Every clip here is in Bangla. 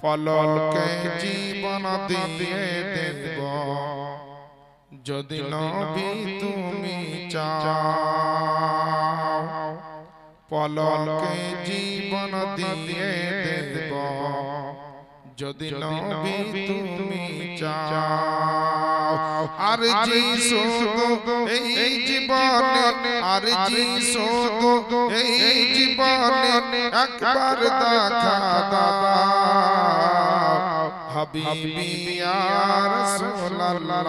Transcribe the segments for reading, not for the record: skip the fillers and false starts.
পলকে জীবন দিয়ে দেব যদি নবী তুমি চাও পলকে জীবন দিয়ে দেব যদি নবী তুমি চাও আর জি শুধু এই জীবনে আর জি শুধু এই জীবনে একবার দেখা দাও হাবিবি ইয়া রাসূলুল্লাহ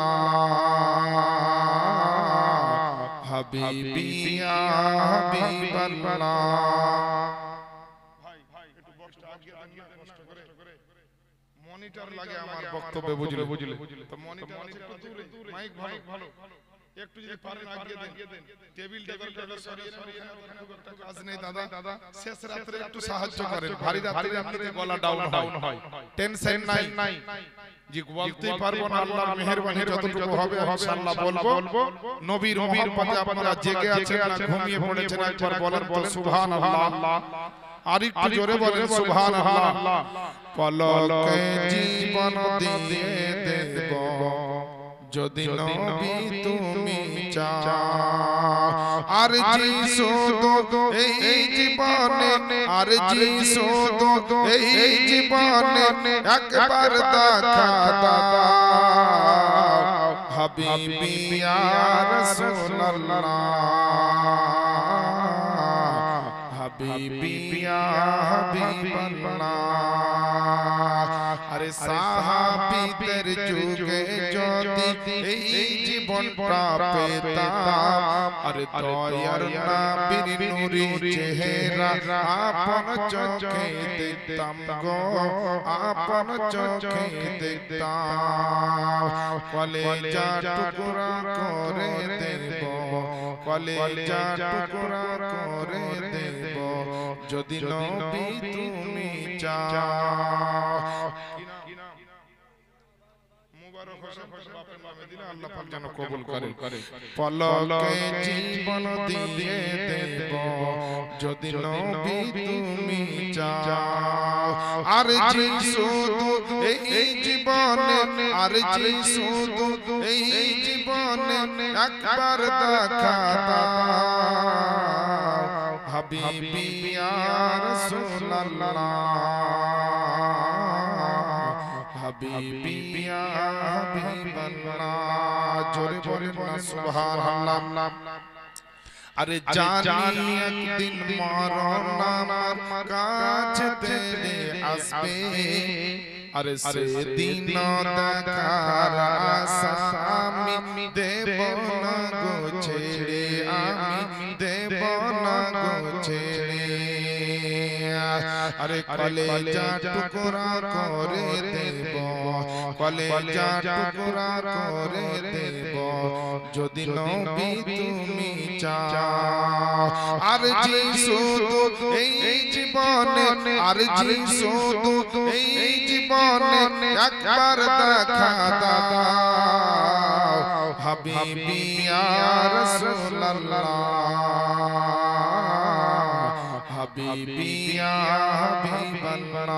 হাবিবি ইয়া হাবিবাল্লাহ মনিটর লাগে আমার বক্তব্যে বুঝলে তো মনিটর আছে একটু দূরে মাইক ভালো একটু যদি পারেন আগিয়ে দেন টেবিলটা সরিয়ে রাখেন ওখানে খুব একটা কাজ নেই দাদা শেষ রাতে একটু সাহায্য করেন ভারী রাতে এমনিতে গলা ডাউন হয় টেনশন নাই জি বলতেই পারবো না আল্লাহর মেহেরবানি যতটুকু হবে ইনশাআল্লাহ বলবো নবীর মহব্বতে আপনারা জেগে আছেন না ঘুমিয়ে পড়েছেন একবার বলেন তো সুবহানাল্লাহ আর একটু জোরে বলেন সুবহানাল্লাহ পলকে জীবন দিয়ে দেব যদি নবী তুমি চাও আর জি শুধু এই জীবনে আর জি শুধু এই জীবনে একবার দেখা দাও হাবিবি ইয়া রাসূলুল্লাহ হাবিবি ইয়া হাবিবাল্লাহ আরে সাহাবীদের যুগে যদি এই জীবনটা পেতাম আরে দয়ার নবীর নূরি চেহারা আপন চোখে দেখতাম গো আপন চোখে দেখতাম কলেজা টুকরা করে দেব কলেজা টুকরা করে দেব যদি নবী তুমি চাও মুবারক হোসেন বাপের নামে দিলে আল্লাহ পাক যেন কবুল করে পলকে জীবন দিয়ে দেব যদি নবী তুমি চাও আর জি শুধু এই জীবনে আর জি শুধু এই জীবনে একবার দেখা দাও হাবিবি ইয়া রাসূলুল্লাহ হাবিবি ইয়া হাবিবাল্লাহ জোরে বলেন না সুবহানাল্লাহ আরে জানি একদিন মরণ আমার কাছে তেরে আসবে আরে সেদিন দেখার আশা আমি দেব না গো ছেড়ে আমি দেব না গো ছেড়ে আরে কলেজা টুকরা করে দেব কলেজা টুকরা করে দেব যদি নবী তুমি চাও আর জি শুধু এই জীবনে আর জি শুধু এই জীবনে একবার দেখা দাও হাবিবি ইয়া রাসূলুল্লাহ হাবিবি ইয়া হাবিবাল্লাহ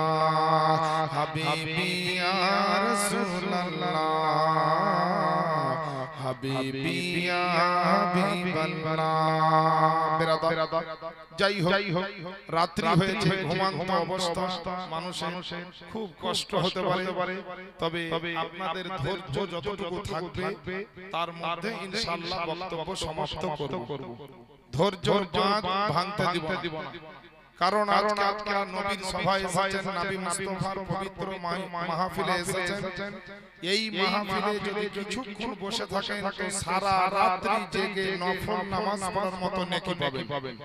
হাবিবি ইয়া রাসূলুল্লাহ হাবিবি ইয়া হাবিবাল্লাহ বেরাদা যাই হোক রাত্রি হয়েছে ঘুমান্ত অবস্থা মানুষের খুব কষ্ট হতে পারে তবে আপনাদের ধৈর্য যতটুকু থাকবে তার মধ্যে ইনশাআল্লাহ বক্তব্য সমাপ্ত করব ধৈর্য ভাঙতে দিব না কারণ আজকে আপনারা নবীর সভায় এসেছেন নবী মুস্তাফার পবিত্র মাহফিলে এসেছেন এই মাহফিলে যদি কিছুক্ষণ বসে থাকেন তো সারা রাত্রি জেগে নফল নামাজ পড়ার মতো নেকি পাবেন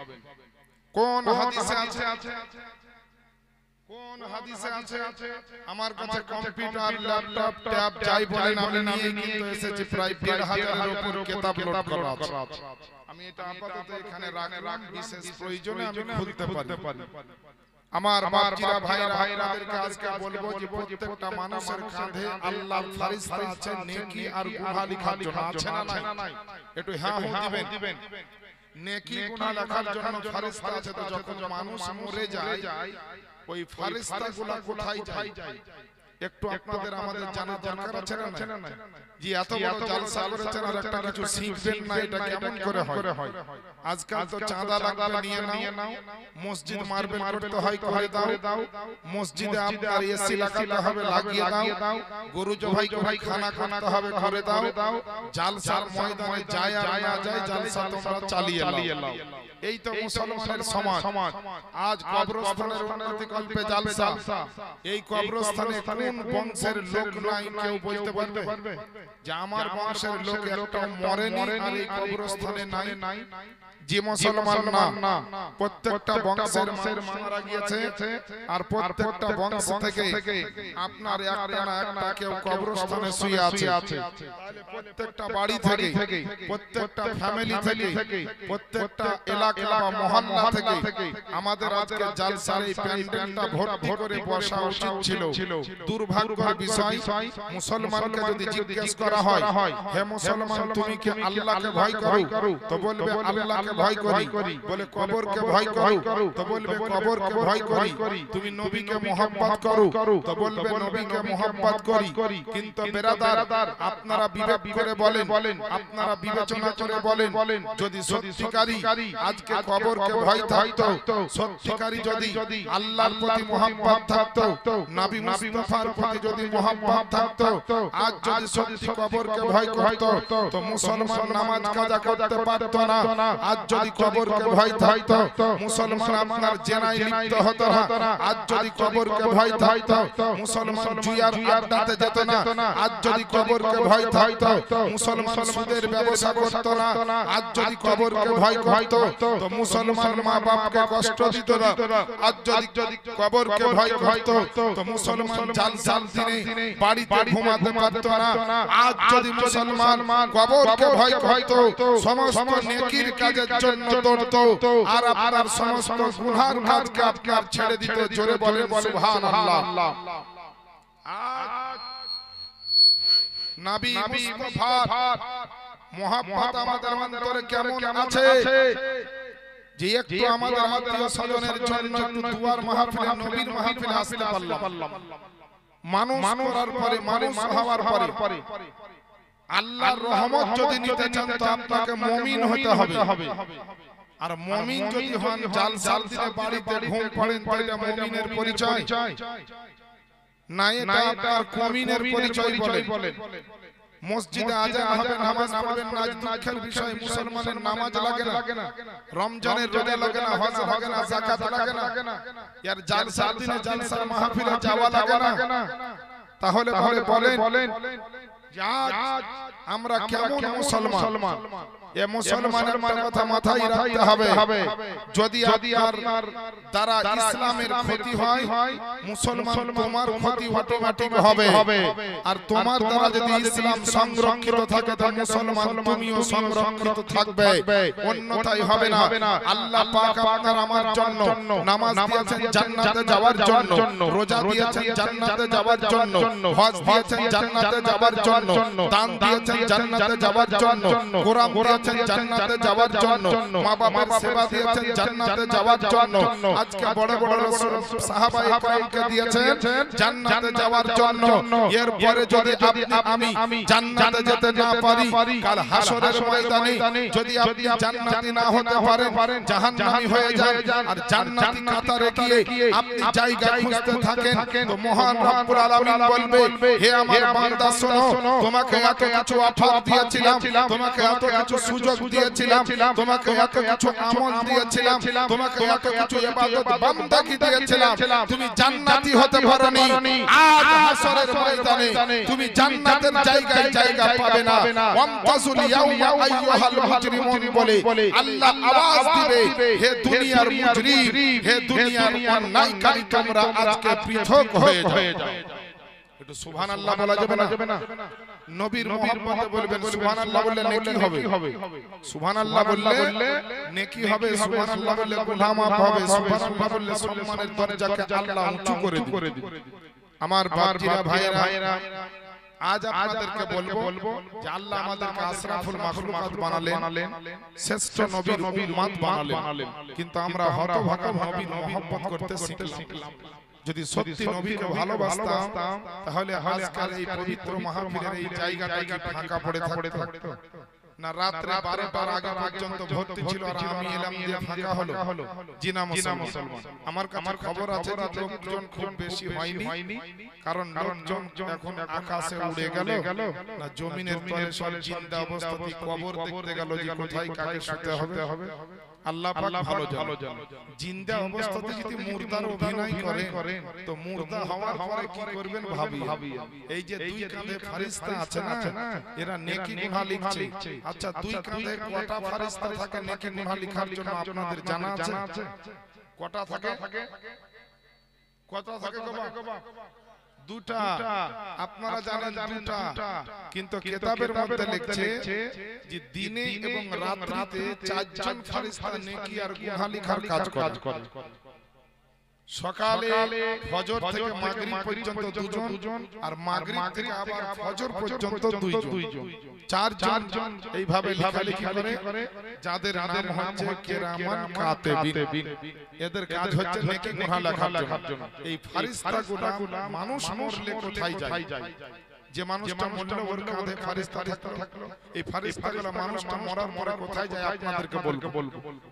কোন হাদিসে আছে কোন হাদিসে আছে আমার কাছে কম্পিউটার ল্যাপটপ ট্যাব যাই বলেন আমি নিয়ে কিন্তু এসেছি প্রায় ১৫০০ এর উপর কিতাব লোড করা আছে আমি এটা আপাতত এখানে রাখলাম বিশেষ প্রয়োজনে আমি খুলতে পারি আমার বাপজিরা ভাইরা আপনাদেরকে আজকে বলবো যে প্রত্যেকটা মানুষের কাঁধে আল্লাহর ফেরেশতা আছে নেকি আর গুনাহ লেখার জন্য আছে না নাই একটু হ্যাঁ দিবেন নেকি গুনাহ লেখার জন্য ফেরেশতা আছে তো যখন মানুষ মরে যায় ওই ফেরেশতাগুলো কোথায় যায় একটু আপনাদের আমাদের জানা দরকার আছে না যে এত বড় জলসা করেছেন আর একটা কিছু শিখবেন না এটা কেমন করে হয় আজকাল তো চাঁদা লাগবে নিয়ে নাও মসজিদ মার্বেল করতে হয় করে দাও মসজিদে আপনার এসি লাগাতে হবে লাগিয়ে দাও গরু জবাই করে খানা করতে হবে করে দাও জলসার ময়দানে যায় আর না যায় জলসা তোমরা চালিয়ে নাও এই তো মুসলমানের সমাজ আজ কবরস্থানের উন্নতি কল্পে জলসা এই কবরস্থানে কোন বংশের লোক নাই কেউ বলতে পারবে যে আমার বংশের লোক একটা মরেনি আর এই কবরস্থানে নাই যে মুসলমান না প্রত্যেকটা বংশের মানুষ মারা গিয়েছে আর প্রত্যেকটা বংশ থেকে আপনার একটা না একটা কেউ কবরস্থানে শুয়ে আছে তাহলে প্রত্যেকটা বাড়ি থেকে প্রত্যেকটা ফ্যামিলি থেকে প্রত্যেকটা এলাকা বা মহল্লা থেকে আমাদের আজকে জালসার এই প্যান্ডেলটা ভর্তি করে বসা উচিত ছিল দুর্ভাগ্যের বিষয় মুসলমানকে যদি জিজ্ঞেস করা হয় হে মুসলমান তুমি কি আল্লাহকে ভয় করো তো বলবে আল্লাহকে ভয় করি বলে কবরকে ভয় করো তো বলবে কবরকে ভয় করি তুমি নবীকে মহব্বত করো তো বলবে নবীকে মহব্বত করি কিন্তু বেরাদার আপনারা বিবেক করে বলেন আপনারা বিবেচনা করে বলেন যদি সত্যিকারী আজকে কবরকে ভয় থাকতো সত্যিকারী যদি আল্লাহর প্রতি মহব্বত থাকতো নবী মুস্তাফার প্রতি যদি মহব্বত থাকতো আজ যদি সত্যি কবরকে ভয় করতো তো মুসলমান নামাজ কাজা করতে পারতো না আজ যদি কবরকে ভয় থাকতো মুসলমান আপনার জেনায় লিপ্ত হতো না আজ যদি কবরকে ভয় থাকতো মুসলমান জুয়ার আড্ডাতে যেত না আজ যদি কবরকে ভয় থাকতো মুসলমান সুদের ব্যবসা করতো না আজ যদি কবরকে ভয় করতো তো মুসলমান মা বাপকে কষ্ট দিত না আজ যদি কবরকে ভয় করতো তো মুসলমান জালসার দিনে বাড়িতে ঘুমাতে পারতো না আজ যদি মুসলমান কবরকে ভয় করতো সমস্ত নেকির কাজের জন্য দৌড়তো আর আপনার সমস্ত গুনার কাজকে আপনার ছেড়ে দিত জোরে বলেন সুবহানাল্লাহ আজ নবী মুস্তাফার মহব্বত আমাদের অন্তরে কেমন আছে যে একটু আমাদের আত্মীয় স্বজনের জন্য একটু দুয়ার মাহফিলে নবীর মাহফিলে আসতে পারলাম মানুষ করার পরে মানুষ হওয়ার পরে আল্লাহর রহমত যদি নিতে চান তো আপনাকে মুমিন হতে হবে আর মুমিন যদি হন জালসার দিনে বাড়িতে ঘুম পড়েন তো এটা মুমিনের পরিচয় না এটা আপনার মুমিনের পরিচয় বলেন মসজিদে আযান হবে নামাজ পড়বেন না দুঃখের বিষয় মুসলমানের নামাজ লাগে না রমজানের রোজা লাগে না হজ লাগে না যাকাত লাগে না यार জালসার দিনে জালসার মাহফিলে যাওয়া লাগে না তাহলে বলেন আজ আমরা কেমন মুসলমান এ মুসলমানের কথা মাথায় রাখতে হবে যদি আপনার দ্বারা ইসলামের ক্ষতি হয় মুসলমান তোমার ক্ষতি অটোমেটিক হবে আর তোমার দ্বারা যদি ইসলাম সংরক্ষিত থাকে তো মুসলমান তুমিও সংরক্ষিত থাকবে অন্যথায় হবে না আল্লাহ পাক আপনার আমার জন্য নামাজ দিয়েছেন জান্নাতে যাওয়ার জন্য রোজা দিয়েছেন জান্নাতে যাওয়ার জন্য হজ দিয়েছেন জান্নাতে যাওয়ার জন্য দান দিয়েছেন জান্নাতে যাওয়ার জন্য কোরআন দিয়েছেন জান্নাতে যাওয়ার জন্য মা বাবার সেবা দিয়েছেন জান্নাতে যাওয়ার জন্য আজকে বড় বড় সাহাবায়ে কেরামকে দিয়েছেন জান্নাতে যাওয়ার জন্য এরপরে যদি আমি জান্নাতে যেতে না পারি কাল হাসরের ময়দানে যদি আপনি জান্নাতি না হতে পারেন জাহান্নামী হয়ে যান আর জান্নাতি কাতারে গিয়ে আপনি জায়গা খুঁজতে থাকেন তো মহান রব্বুল আলামিন বলবে হে আমার বান্দা শোনো তোমাকে এত কিছু অফার দিয়েছিলাম তোমাকে এত কিছু সুযোগ দিয়েছিলাম তোমাকে এত কিছু আমল দিয়েছিলাম তোমাকে এত কিছু ইবাদত বান্দাগি দিয়েছিলাম তুমি জান্নাতি হতে পারোনি আজ হাসরের ময়দানে তুমি জান্নাতের জায়গা পাবে না ওয়ামতাজুল ইয়াউমা আইয়ুহাল মুজরিমুন বলে আল্লাহ আওয়াজ দিবে হে দুনিয়ার মুজরিম হে দুনিয়ার অন্যায়কারী তোমরা আজকে পৃথক হয়ে যাও একটু সুবহানাল্লাহ বলা যাবে না নবীর মহব্বতে বলবেন সুবহানাল্লাহ বললে নেকি হবে সুবহানাল্লাহ বললে নেকি হবে সুবহানাল্লাহ বললে গুনাহ মাফ হবে সুবহানাল্লাহ বললে সম্মানের দরজাকে আল্লাহ উঁচু করে দিবে আমার বাপজিরা ভাইয়েরা আজ আপনাদেরকে বলবো যে আল্লাহ আমাদেরকে আশরাফুল মাখলুকাত বানালেন, শ্রেষ্ঠ নবীর উম্মত বানালেন, কিন্তু আমরা হতভাগা নবীর মহব্বত করতে শিখলাম। যদি সত্যি নবীকে ভালোবাসতাম তাহলে আজকের এই পবিত্র মাহফিলের এই জায়গাটা কি ফাঁকা পড়ে থাকতো না? রাত্রে 12টার আগে পর্যন্ত ভর্তি ছিল আর আমি এলাম দিয়ে ফাঁকা হলো। জিনা মুসলমান, আমার কাছে খবর আছে যে লোকজন খুব বেশি হয়নি, কারণ লোকজন এখন আকাশে উড়ে গেল না জমিনের তলে সব জিন্দা অবস্থায় কবর দেখতে গেল যে কোথায় কাকে শুতে হবে। আল্লাহ পাক ভালো জানে। জিন্দা অবস্থাতে যদি মুর্দার অভিনয় করে তো মুর্দা হওয়ার পরে কি করবেন ভাবি। এই যে দুই কাঁধে ফেরেশতা আছে না, এরা নেকি গুনাহ লিখছে। আচ্ছা, দুই কাঁধে কটা ফেরেশতা থাকে নেকি গুনাহ লেখার জন্য আপনাদের জানা আছে? কটা থাকে? কটা থাকে বাবা? দুটা। আপনারা জানেন দুটা, কিন্তু কিতাবের মধ্যে লিখছে যে দিনে এবং রাত্রিতে চারজন ফেরেশতা নেকি আর গুনাহ লেখার কাজ করে। সকালে ফজর থেকে মাগরিব পর্যন্ত দুজন, আর মাগরিব থেকে আবার ফজর পর্যন্ত দুইজন, চারজন এইভাবে লেখালেখি করে, যাদের নাম হচ্ছে কিরামান কাতিবিন। এদের কাজ হচ্ছে নেকি গুনাহ লেখার জন্য। এই ফেরেশতাগুলো মানুষ মরলে কোথায় যায়? যে মানুষটা মরলো ওর কাঁধে ফেরেশতা থাকলো, এই ফেরেশতাগুলো মানুষটা মরার পরে কোথায় যায় আপনাদেরকে বলবো।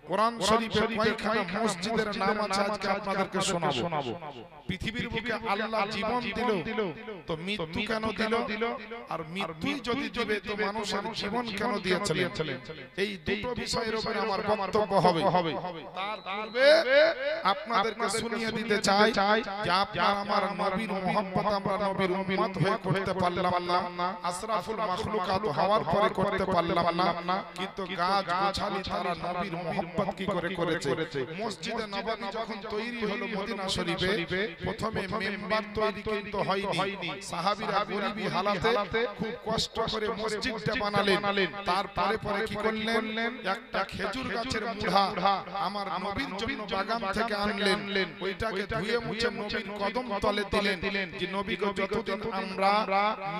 কোরআন শরীফে কয়েকখানা মসজিদের নাম আছে আজকে আপনাদেরকে শোনাবো। পৃথিবীর বুকে আল্লাহ জীবন দিল তো মৃত্যু কেন দিল, আর মৃত্যু যদি দিবে তো মানুষের জীবন কেন দিয়েছিলেন? এই দুটো বিষয়ের উপর আমার বক্তব্য হবে। তার পূর্বে আপনাদেরকে শুনিয়ে দিতে চাই যে আপনার আমার নবীর মহব্বত আমরা নবীর উম্মত হয়ে করতে পারলাম না, আশরাফুল মাখলুকাত হওয়ার পরে করতে পারলাম না, কিন্তু গাছ গোছালি তারা নবীর মহব্বত কি করে করেছে। মসজিদে নববী যখন তৈরি হলো মদিনা শরীফে, প্রথমে মেম্বার তৈরি কিন্তু হয়নি। সাহাবীরা গরিবী হালাতে খুব কষ্ট করে মসজিদটা বানালেন। তারপরে পরে কি করলেন, একটা খেজুর গাছের মুড়া আমার নবীর জন্য বাগান থেকে আনলেন, ওইটাকে ধুয়ে মুছে নবীর কদম তলে দিলেন যে নবীকে যতদিন আমরা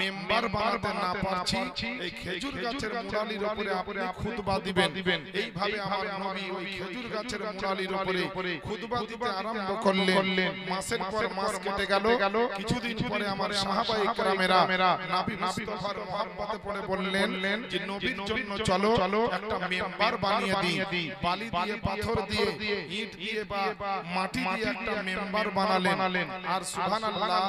মেম্বার বানাতে না পারছি এই খেজুর গাছের মুড়ালির উপরে আপনি খুতবা দিবেন। এইভাবে আমার নবী ওই খেজুর গাছের মুড়ালির উপরে খুতবা দিতে আরম্ভ করলেন। মাসের পর মাস কেটে গেল, কিছুদিন পরে আমার সাহাবায়ে কেরামেরা নবী মুস্তাফার মহব্বতে পড়ে বললেন যে নবীর জন্য চলো একটা মেম্বার বানিয়ে দিই। বালি দিয়ে, পাথর দিয়ে, ইট দিয়ে বা মাটি দিয়ে একটা মেম্বার বানালেন। আর সুবহানাল্লাহ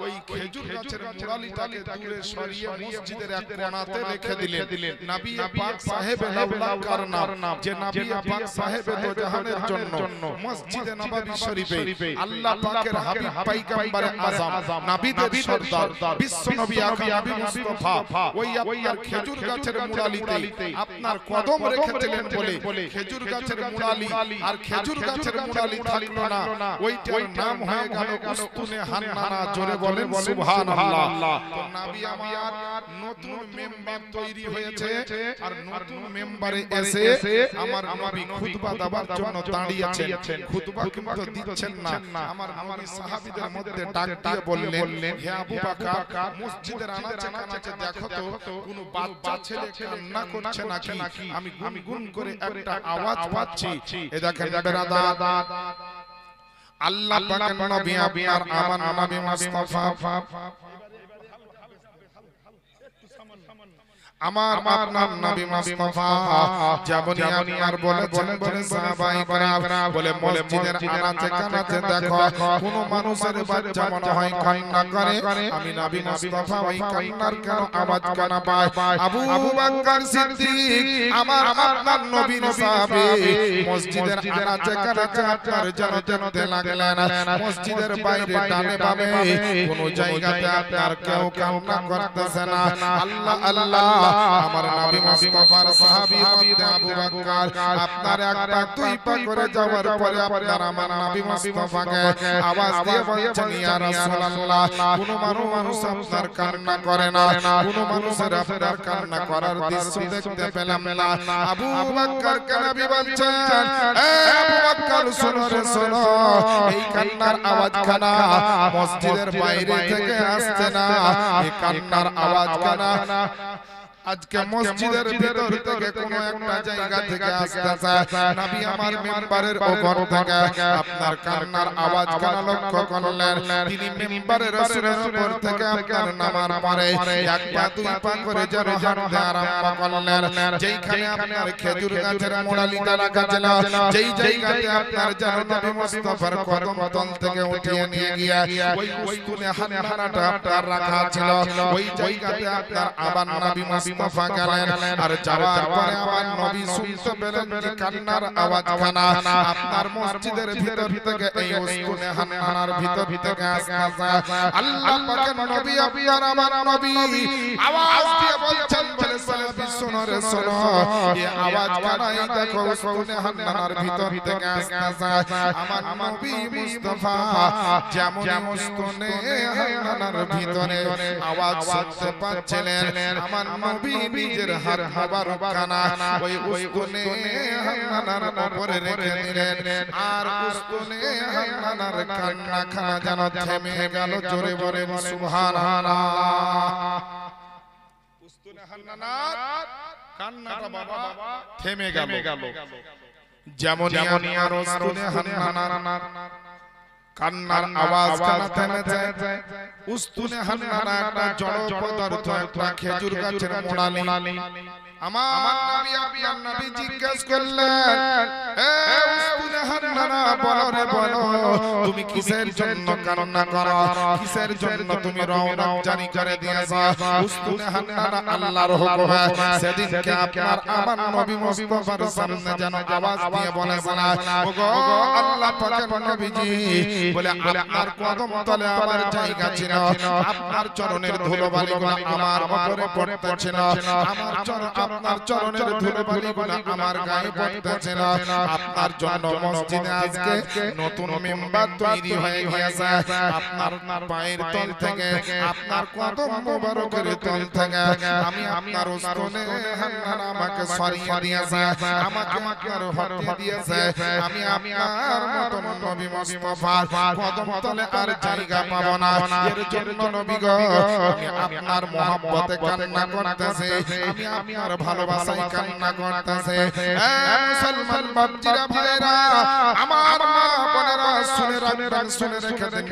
ওই খেজুর গাছের মুড়ালিটাকে দূরে সরিয়ে মসজিদের এক কোণাতে রেখে দিলেন। নবী পাক সাহেবে লাউলাকার নাম, যে নবী পাক সাহেবে দো জাহানের জন্য মসজিদে নববী শরীফে আল্লাহ পাকের হাবিব পয়গম্বর আযম নবীদের সরদার বিশ্ব নবী আকা নবী মুস্তাফা ওই আপনার খেজুর গাছের মুড়ালিতে আপনার কদম রেখেছিলেন বলে খেজুর গাছের মুড়ালি আর খেজুর গাছের মুড়ালি থাকলো না, ওইটার নাম হয়ে গেল উস্তুনে হান্নানা। জোরে বলেন সুবহানাল্লাহ। তো নবী আমার নতুন মেম্বার তৈরি হয়েছে, আর নতুন মেম্বারে এসে আমার নবী খুতবা দেওয়ার জন্য দাঁড়িয়েছেন। খুতবা কিন্তু দিচ্ছেন না। আমার নবী সাহাবীদের মধ্যে ডাক দিয়ে বললেন, হে আবু বকর, মসজিদের আনাচে কানাচে দেখো তো কোন বাচ্চা ছেলে কান্না করছে নাকি? আমি গুনগুন করে একটা আওয়াজ পাচ্ছি। এ দেখেন বেরাদার, আল্লাহ পাকের নবী আপনার আমার নবী মুস্তাফা আমার আপনার নবী মুস্তাফা যাবনি আপনার বলেছেন সাহাবায়ে কেরাম বলে মসজিদের আনাচে কানাচে দেখো কোন মানুষের বাচ্চা মনে হয় কান্না করে, আমি নবী মুস্তাফা ওই কান্নার কেন আওয়াজ কেন পাই? আবু বকর সিদ্দিক আমার আপনার নবীর সাহাবী মসজিদের আনাচে কানাচে আপনার জানতে লাগলেন। মসজিদের বাইরে ডানে বামে কোন জায়গাতে আপনার কেউ কান্না করতেছে না। আল্লাহ আল্লাহ আমার নবী মুস্তাফার সাহাবী মধ্যে আবু বকর আপনার এক পাক দুই পাক করে যাওয়ার পরে আপনার আমার নবী মুস্তাফাকে আওয়াজ দিয়ে বলছেন ইয়া রাসূলুল্লাহ কোন মানুষ আপনার কান্না করে না কোন মানুষের আপনার কান্না করার দৃশ্য দেখতে পেলাম না আবু বকর কে নবী বলছেন এ আবু বকর শুনো রে শোনো এই কান্নার আওয়াজ খানা মসজিদের বাইরে থেকে আসছে না এই কান্নার আওয়াজ খানা আজকে মসজিদের ভিতর থেকে কোন একটা জায়গা থেকে আসতেছে নবী আমার মিম্বারের উপর থেকে আপনার কান্নার আওয়াজ কানা লক্ষ্য করলেন তিনি মিম্বারে রাসূলের উপর থেকে আপনার নামার পরে এক পা দুই পা করে যেন হাঁটতে আরম্ভ করলেন যেইখানে আপনার খেজুর গাছের মোড়ালিটা রাখা ছিল যেই জায়গাতে আপনার যেন নবী মুস্তাফার কদম তল থেকে উঠিয়ে নিয়ে গিয়ে ওই উস্তুনে হান্নাটা আপনার রাখা ছিল ওই জায়গাতে আপনার আবার নবী মুস্তাফা গেলেন আর যাওয়ার পরে আমার নবী শুনতে পেলেন যে কান্নার আওয়াজ খানা আপনার মসজিদের ভিতর থেকে এই উস্তুনে হান্নার ভিতর থেকে আসছে আল্লাহ পাকের নবী আপনার আমার নবী আওয়াজ দিয়ে বলছেন বলে সাহাবী শোনো রে শোনো এই আওয়াজ খানাই দেখো উস্তুনে হান্নার ভিতর থেকে আসছে আমার নবী মুস্তাফা যেমন উস্তুনে হান্নার ভিতরে আওয়াজ শুনতে পাচ্ছিলেন আমার নবী নিজের হাত মোবারক কানা ওই উস্তুনে হান্নার উপরে রেখে দিলেন আর উস্তুনে হান্নার কান্না খানা যেন থেমে গেল জোরে বলে সুবহানাল্লাহ উস্তুনে হান্নার কান্নাটা বাবা থেমে গেল যেমন আর উস্তুনে হান্নার কান্নার আওয়াজ কানা থেমে যায় উস্তুনে হান্নানা একটা জড় পদার্থ একটা খেজুর গাছের মোড়ালি আমার নবী আপনার নবী জিজ্ঞেস করলেন এ উস্তুনে হান্নানা বলো রে বলো তুমি কিসের জন্য কান্না করো কিসের জন্য তুমি রওনা জারি করে দিয়েছো উস্তুনে হান্নানা আল্লাহর হুকুমে সেদিনকে আপনার আমার নবী মুস্তাফার সামনে যেন আওয়াজ দিয়ে বলেছেন ওগো আল্লাহ পাকের নবীজি বলে আপনার কদম তলে আমার জায়গা ছিল আপনার চরণের ধুলোবালিগুলো আমার উপরে পড়তেছিল আপনার চরণের ধুলোবালিগুলো আমার গায়ে পড়তেছিল আপনার জন্য মসজিদে আজকে নতুন মিম্বার তৈরি হয়ে গেছে আপনার পায়ের তল থেকে আপনার কদম মোবারকের তল থেকে আমি আপনার উস্তুনে হান্নানা আমাকে সরিয়ে দিয়েছে আমাকে আপনার হত্যা দিয়েছে আমি আপনার মতন নবী মুস্তাফার কদম তলে আর জায়গা পাবো না এর জন্য নবী গো আমি আপনার মহব্বতে কান্না করতেছি আমি আপনার ভালোবাসায় কান্না করতেছি এ মুসলমান বাপজিরা ভাইরা আমার মা বোনেরা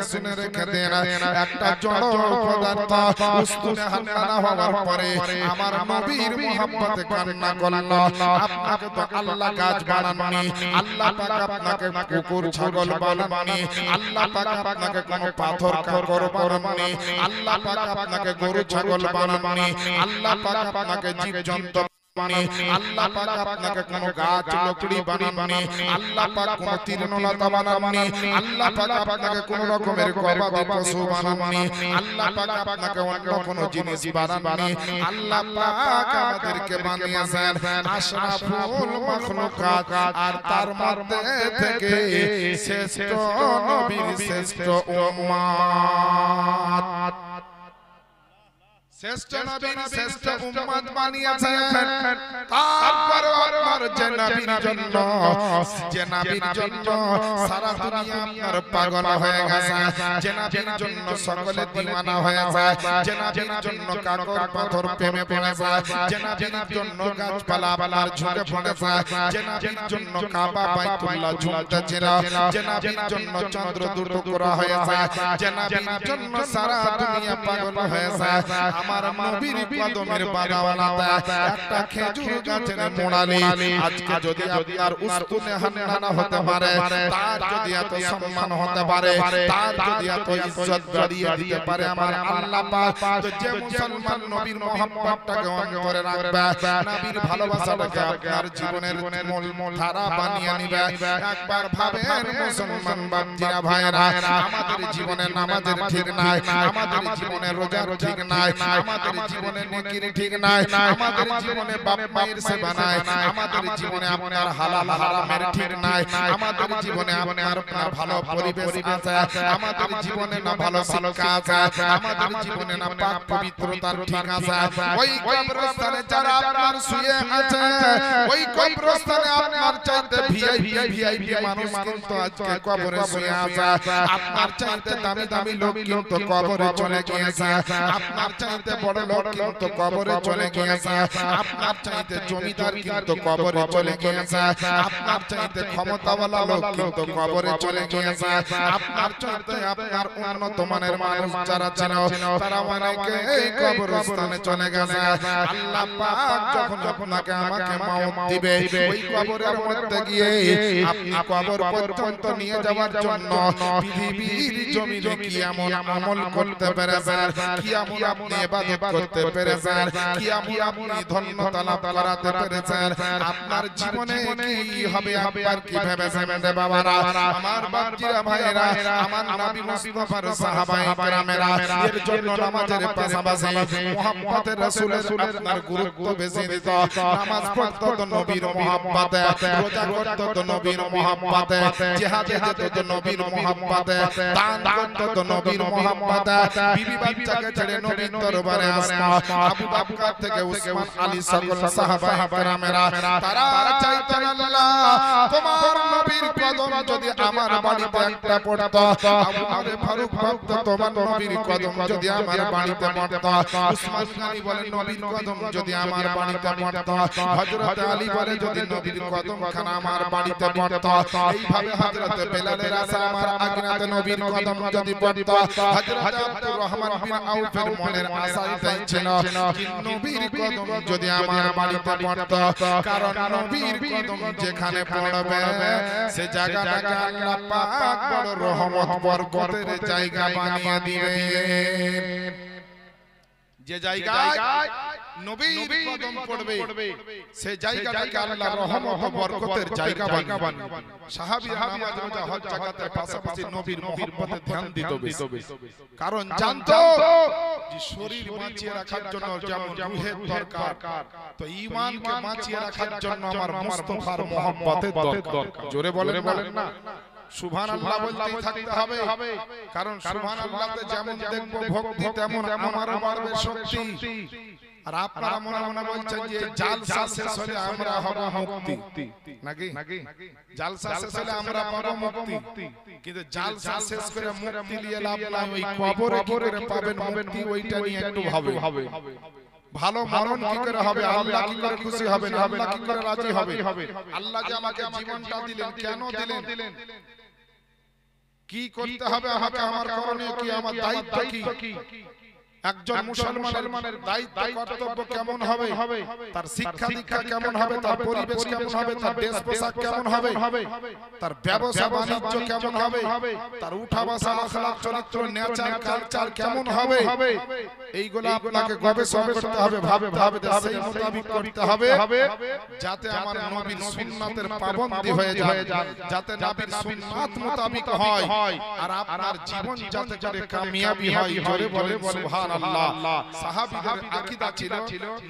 শুনে রেখে দেন একটা জড় পদার্থ উস্তুনে হান্নানা হওয়ার পরে আমার নবীর মহব্বতে কান্না করলো আপনাকে তো আল্লাহ গাছ বানাননি আল্লাহ পাক আপনাকে কুকুর ছাগল বানাননি আল্লাহ পাক আপনাকে কোনো পাথর কাকর বানাননি আল্লাহ পাক আপনাকে গরু ছাগল বানাননি আল্লাহ পাক আপনাকে জীবজন্তু আল্লাহ পাক আপনাকে কোনো গাছ লকড়ি বানাননি আল্লাহ পাক কোনো তৃণলতা বানাননি আল্লাহ পাক আপনাকে কোনো রকমের গবাদি পশু বানাননি আল্লাহ পাক আপনাকে অন্য কোনো জিনিস বানাননি আল্লাহ পাক আমাদেরকে বানিয়েছেন আশরাফুল মাখলুকাত আর তার মধ্যে থেকে শ্রেষ্ঠ নবীর শ্রেষ্ঠ উম্মত শ্রেষ্ঠ নবীর শ্রেষ্ঠ উম্মত বানিয়েছেন তারপর আপনার যে নবীর জন্য সারা দুনিয়া আপনার পাগল হয়ে গেছে যে নবীর জন্য সকলে দিওয়ানা হয়ে যায় যে নবীর জন্য কাকর পাথর প্রেমে পড়েছে যে নবীর জন্য গাছপালা আপনার ঝুঁকে পড়েছে যে নবীর জন্য কাবা বাইতুল্লাহ ঝুমতেছিল যে নবীর জন্য চন্দ্র দুটুকরা হয়েছে যে নবীর জন্য সারা দুনিয়া পাগল হয়ে যায় আমার নবীর কদমের বাগাওয়ালাতে একটা খেজুর গাছের মোড়ালি আজকে যদি আপনার উস্তুনে হান্নানা হতে পারে তার যদি এত সম্মান হতে পারে তার যদি এত ইজ্জত বাড়িয়ে দিতে পারে আমার আল্লাহ পাক তো যে মুসলমান নবীর মহব্বতটাকে অন্তরে রাখবে নবীর ভালোবাসাটাকে আপনার জীবনের মূল ধারা বানিয়ে নেবে একবার ভাবেন মুসলমান বান্দিরা ভাইরা আমাদের জীবনে নামাজের ঠিক নাই আমাদের জীবনে রোজার ঠিক নাই আমাদের জীবনে নেকির ঠিক নাই, আমাদের জীবনে বাপ মায়ের সেবা নাই, আমাদের জীবনে আপনার হালাল হারামের ঠিক নাই, আমাদের জীবনে আপনার ভালো পরিবেশ আছে, আমাদের জীবনে না ভালো শিক্ষা আছে, আমাদের জীবনে না পাক পবিত্রতার ঠিক আছে। ওই কবরস্থানে যারা আপনার শুয়ে আছে, ওই কবরস্থানে আপনার চাইতে ভিআইপি মানুষ কিন্তু আজকে কবরে শুয়ে আছে। আপনার চাইতে দামি দামি লোক কিন্তু কবরে চলে গিয়েছে, আপনার চাইতে বড় লোক কিন্তু কবরে চলে গিয়েছে, আপনার চাইতে জমিদার কিন্তু কবরে চলে গিয়েছে, আপনার চাইতে ক্ষমতাওয়ালা লোক কিন্তু কবরে চলে গিয়েছে, আপনার চাইতে আপনার উন্নত মানের মানুষ যারা ছিল তারা অনেকে এই কবরস্থানে চলে গেছে। আল্লাহ পাক যখন আপনাকে আমাকে মওত দিবে, ওই কবরের মধ্যে গিয়ে আপনি কবর পর্যন্ত নিয়ে যাওয়ার জন্য পৃথিবীর জমিনে কি এমন আমল করতে পেরেছেন, কি এমন আপনি ইবাদত করতে পেরেছেন, কি এমন আপনি ধন্যতা লাভ করাতে পেরেছেন, আপনার জীবনে কি হবে আপনার কি ভেবেছেন রে বাবারা, আমার বাপজিরা ভাইরা, আমার নবী মুস্তাফার সাহাবায়ে কেরামেরা, এর জন্য নামাজের পাশাপাশি মুহাব্বতের রাসূলের আপনার গুরুত্ব বেশি দিত। নামাজ পড়তো তো নবীর মুহাব্বতে, রোজা করতো তো নবীর মুহাব্বতে, জিহাদে যেত তো নবীর মুহাব্বতে, দান করতো তো নবীর মুহাব্বতে, বিবি বাচ্চাকে ছেড়ে নবীর দরবারে আসতো। আবু বকর থেকে উসমান আলী সকল সাহাবায়ে কেরামেরা তারা চাইতেন আল্লাহ তোমার নবীর কদম যদি আমার বাড়িতে একটা পড়তো, আবু বকর ফারুক ভাবতো তোমার নবীর কদম যদি আমার বাড়িতে পড়তো, উসমান গনি বলেন নবীর কদম যদি আমার বাড়িতে পড়তো, হযরত আলী বলে যদি নবীর কদম খানা আমার বাড়িতে পড়তো, এইভাবে হযরত বেলালের আশা আমার আগনাতে নবীর কদম যদি পড়তো, হযরত আব্দুর রহমান বিন আউফের মনের আশা এটাই ছিল কি নবীর কদম যদি আমার বাড়িতে পড়তো, কারণ নবীর কদম যেখানে পড়বে সে জায়গাটাকে আল্লাহ পাক বড় রহমত বরকতের জায়গা বানিয়ে দিবেন। যে জায়গায় নবীর কদম পড়বে সেই জায়গাটাকে আল্লাহ রহমত ও বরকতের জায়গা বানিয়ে দিবেন। সাহাবীরা নামাজ রোজা হজ যাকাতের পাশাপাশি নবীর মুহাব্বতে ধ্যান দিত বেশি, কারণ জানতো যে শরীর বাঁচিয়ে রাখার জন্য যেমন রূহের দরকার, তো ঈমানকে বাঁচিয়ে রাখার জন্য আমার মুস্তাফার মুহাব্বতের দরকার। জোরে বলেন না সুবহানাল্লাহ বলতেই থাকতে হবে, কারণ সুবহানাল্লাহতে যেমন দেখব ভক্তি তেমন আমারও বাড়বে শক্তি। আর আপনারা মনে মনে বলছেন যে জালসা শেষ হলে আমরা হব মুক্তি, নাকি জালসা শেষ হলে আমরা পাবো মুক্তি, কিন্তু জালসা শেষ করে মুক্তি নিয়ে লাভ নাই, ওই কবরে কি করে পাবেন মুক্তি ওইটা নিয়ে একটু ভাবে। ভালো মরণ কি করে হবে, আল্লাহ কি করে খুশি হবেন, আল্লাহ কি করে রাজি হবে, আল্লাহ যে আমাকে জীবনটা দিলেন কেন দিলেন, কি করতে হবে আমাকে, আমার করণীয় কি, আমার দায়িত্ব কি, একজন মুসলমানের দায়িত্ব কর্তব্য কেমন হবে, তার শিক্ষা দীক্ষা কেমন হবে, তার পরিবেশ কেমন হবে, তার দেশ পোশাক কেমন হবে, তার ব্যবসা বাণিজ্য কেমন হবে, তার উঠা বসা আখলাক চরিত্র নেচার কালচার কেমন হবে, এইগুলো আপনাকে গবেষণা করতে হবে, ভাবতে হবে, সেই মোতাবেক করতে হবে, যাতে আমার নবীর সুন্নাতের পাবন্দি হয়ে যায়, যাতে নবীর সুন্নাত মোতাবেক হয়, আর আপনার জীবন যাতে করে কামিয়াবি হয়। জোরে বলেন সুবহানাল্লাহ। সাহাবীদের আকীদা ছিল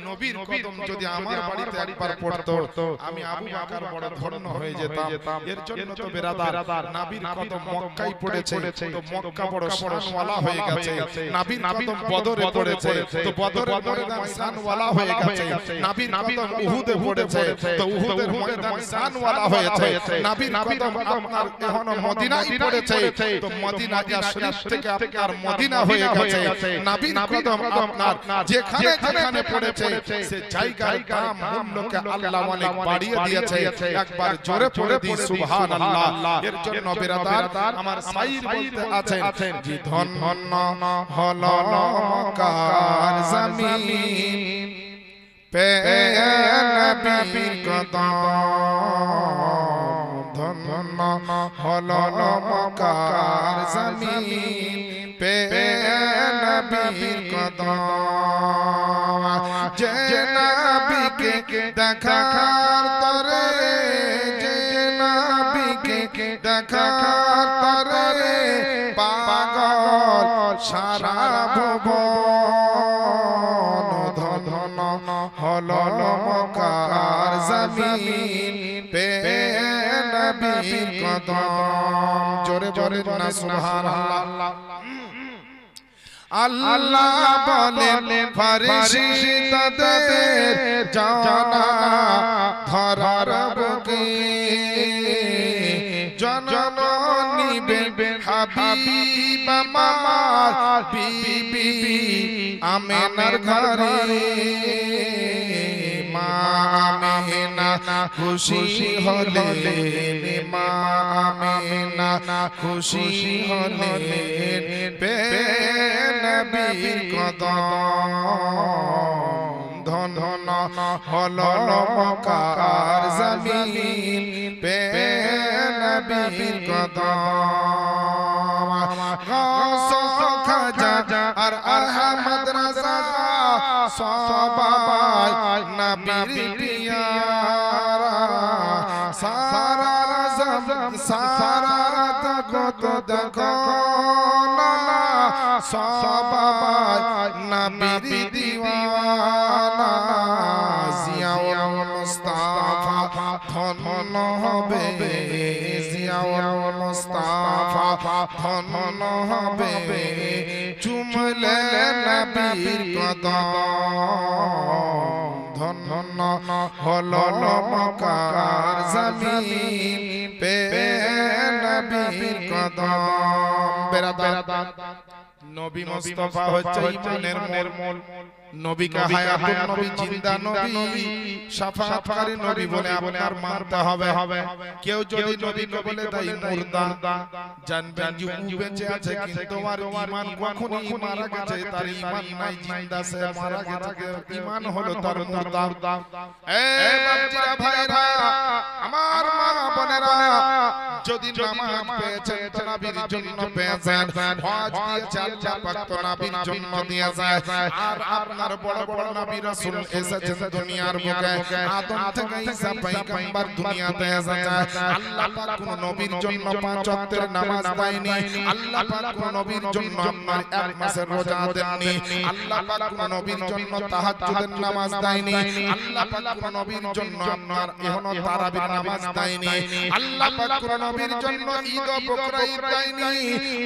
নবীর কদম যদি আমার বাড়িতে একবার পড়তো আমি আবু বকর বড় ধন্য হয়ে যেতাম। এর জন্য তো বেরাদার নবীর কদম মক্কায় পড়েছে, তো মক্কা বড় শানওয়ালা হয়ে গেছে, নবীর কদম বদরে পড়েছে, তো বদরের ময়দান শানওয়ালা হয়ে গেছে, নবীর কদম উহুদে পড়েছে, তো উহুদের ময়দান শানওয়ালা হয়েছে, নবীর কদম আপনার এখনো মদিনায় পড়েছে, তো মদিনা শরীফ থেকে আপনার মদিনা হয়ে গেছে, নবীর কদম আপনার যেখানে পড়েছে সে জায়গার দাম মূল্যকে আল্লাহ অনেক বাড়িয়ে দিয়েছে। একবার জোরে পড়ে দিই সুবহানাল্লাহ। এর জন্য বেরাদার আমার শাইর বলতে আছেন যে ধন্য হলো মক্কার জমিন পে নবীর কদম, ধন্য হলো মক্কার জমিন পে নবীর কদম, যে নবীকে দেখার তরে, যে নবীকে দেখার তরে পাগল সারা ভুবন, জমিন পে নবীর কদম জোরে জোরে না সুবহানাল্লাহ আল্লাহ বলেন ফেরেশতাদের জানা ধরার বুকে জননী হাবিব আমার বিবি আমেনার ঘরে মা আমেনা খুশি হলেন মা আমেনা খুশি হলেন পে নবীর কদম ধন ধন হলো মক্কার জমিন পে নবীর কদম গাউস খাজা আর আহমদ রাজা সবাই নবীর পিয়ারা সারা জগৎ সারা জগৎ দেখো না সবাই নবীর দিওয়ানা জিয়াউল মুস্তাফা ধন্য হবে জিয়াউল মুস্তাফা ধন্য হবে চুমলে নবীর কদম ধন্য হলো মক্কার জমিন পে নবীর কদম বেরাদার নবী মুস্তাফা হচ্ছে ইমানের মূল নবী কা হায়াতুন নবী জিন্দা নবী শাফাআতকারী নবী বলে আপনার মানতে হবে কেউ যদি নবীকে বলে তাই মুর্দা জানবেন যে ও বেঁচে আছে কিন্তু আর ঈমান কখনোই মারা গেছে তার ঈমান নাই জিন্দা সে মারা গেছে ঈমান হলো তার মুর্দা এই বাচ্চারা ভাইরা আমার মা বোনেরা যদি নামাজ পেয়েছেন তো নবীর জন্য পেয়েছেন হজ দিয়েছেন আল্লাহ পাক তো নবীর জন্য দিয়েছেন আর আপনার বড় বড় নবী রাসূল এসেছেন দুনিয়ার বুকে আদম থেকে ঈসা পয়গম্বর দুনিয়াতে এসেছেন আল্লাহ পাক কোন নবীর জন্য পাঁচ ওয়াক্তের নামাজ দেয়নি আল্লাহ পাক কোন নবীর জন্য আপনার এক মাসের রোজা দেননি আল্লাহ পাক কোন নবীর জন্য তাহাজ্জুদের নামাজ দেয়নি আল্লাহ পাক কোন নবীর জন্য আপনার এখনো তারাবির নামাজ দেয়নি আল্লাহ পাক কোন নবীর জন্য ঈদ ও বকরা ঈদ দেয়নি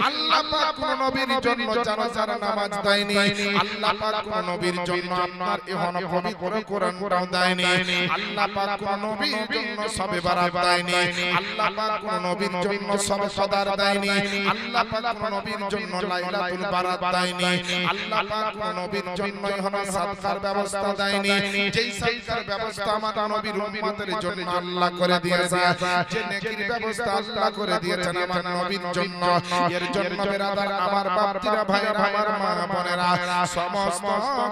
আল্লাহ পাক কোন নবীর জন্য জানাজার নামাজ দেয়নি আল্লাহ পাক কোন নবীর জন্য আপনার এখনো পবিত্র কোরআনটাও দেয়নি আল্লাহ পাক কোন নবীর জন্য শবে বারাত দেয়নি আল্লাহ পাক কোন নবীর জন্য শবে কদর দেয়নি আল্লাহ পাক কোন নবীর জন্য লাইলাতুল বারাত দেয়নি আল্লাহ পাক কোন নবীর জন্য এখনো সাদকার ব্যবস্থা দেয়নি যেই সাদকার ব্যবস্থা আমার নবীর উম্মতের জন্য আল্লাহ করে দিয়েছে যে নেকির ব্যবস্থা আল্লাহ করে দিয়েছেন আমার নবীর জন্য এর জন্য বেরাদার আমার বাপজিরা ভাইরা আমার মা বোনেরা সমস্ত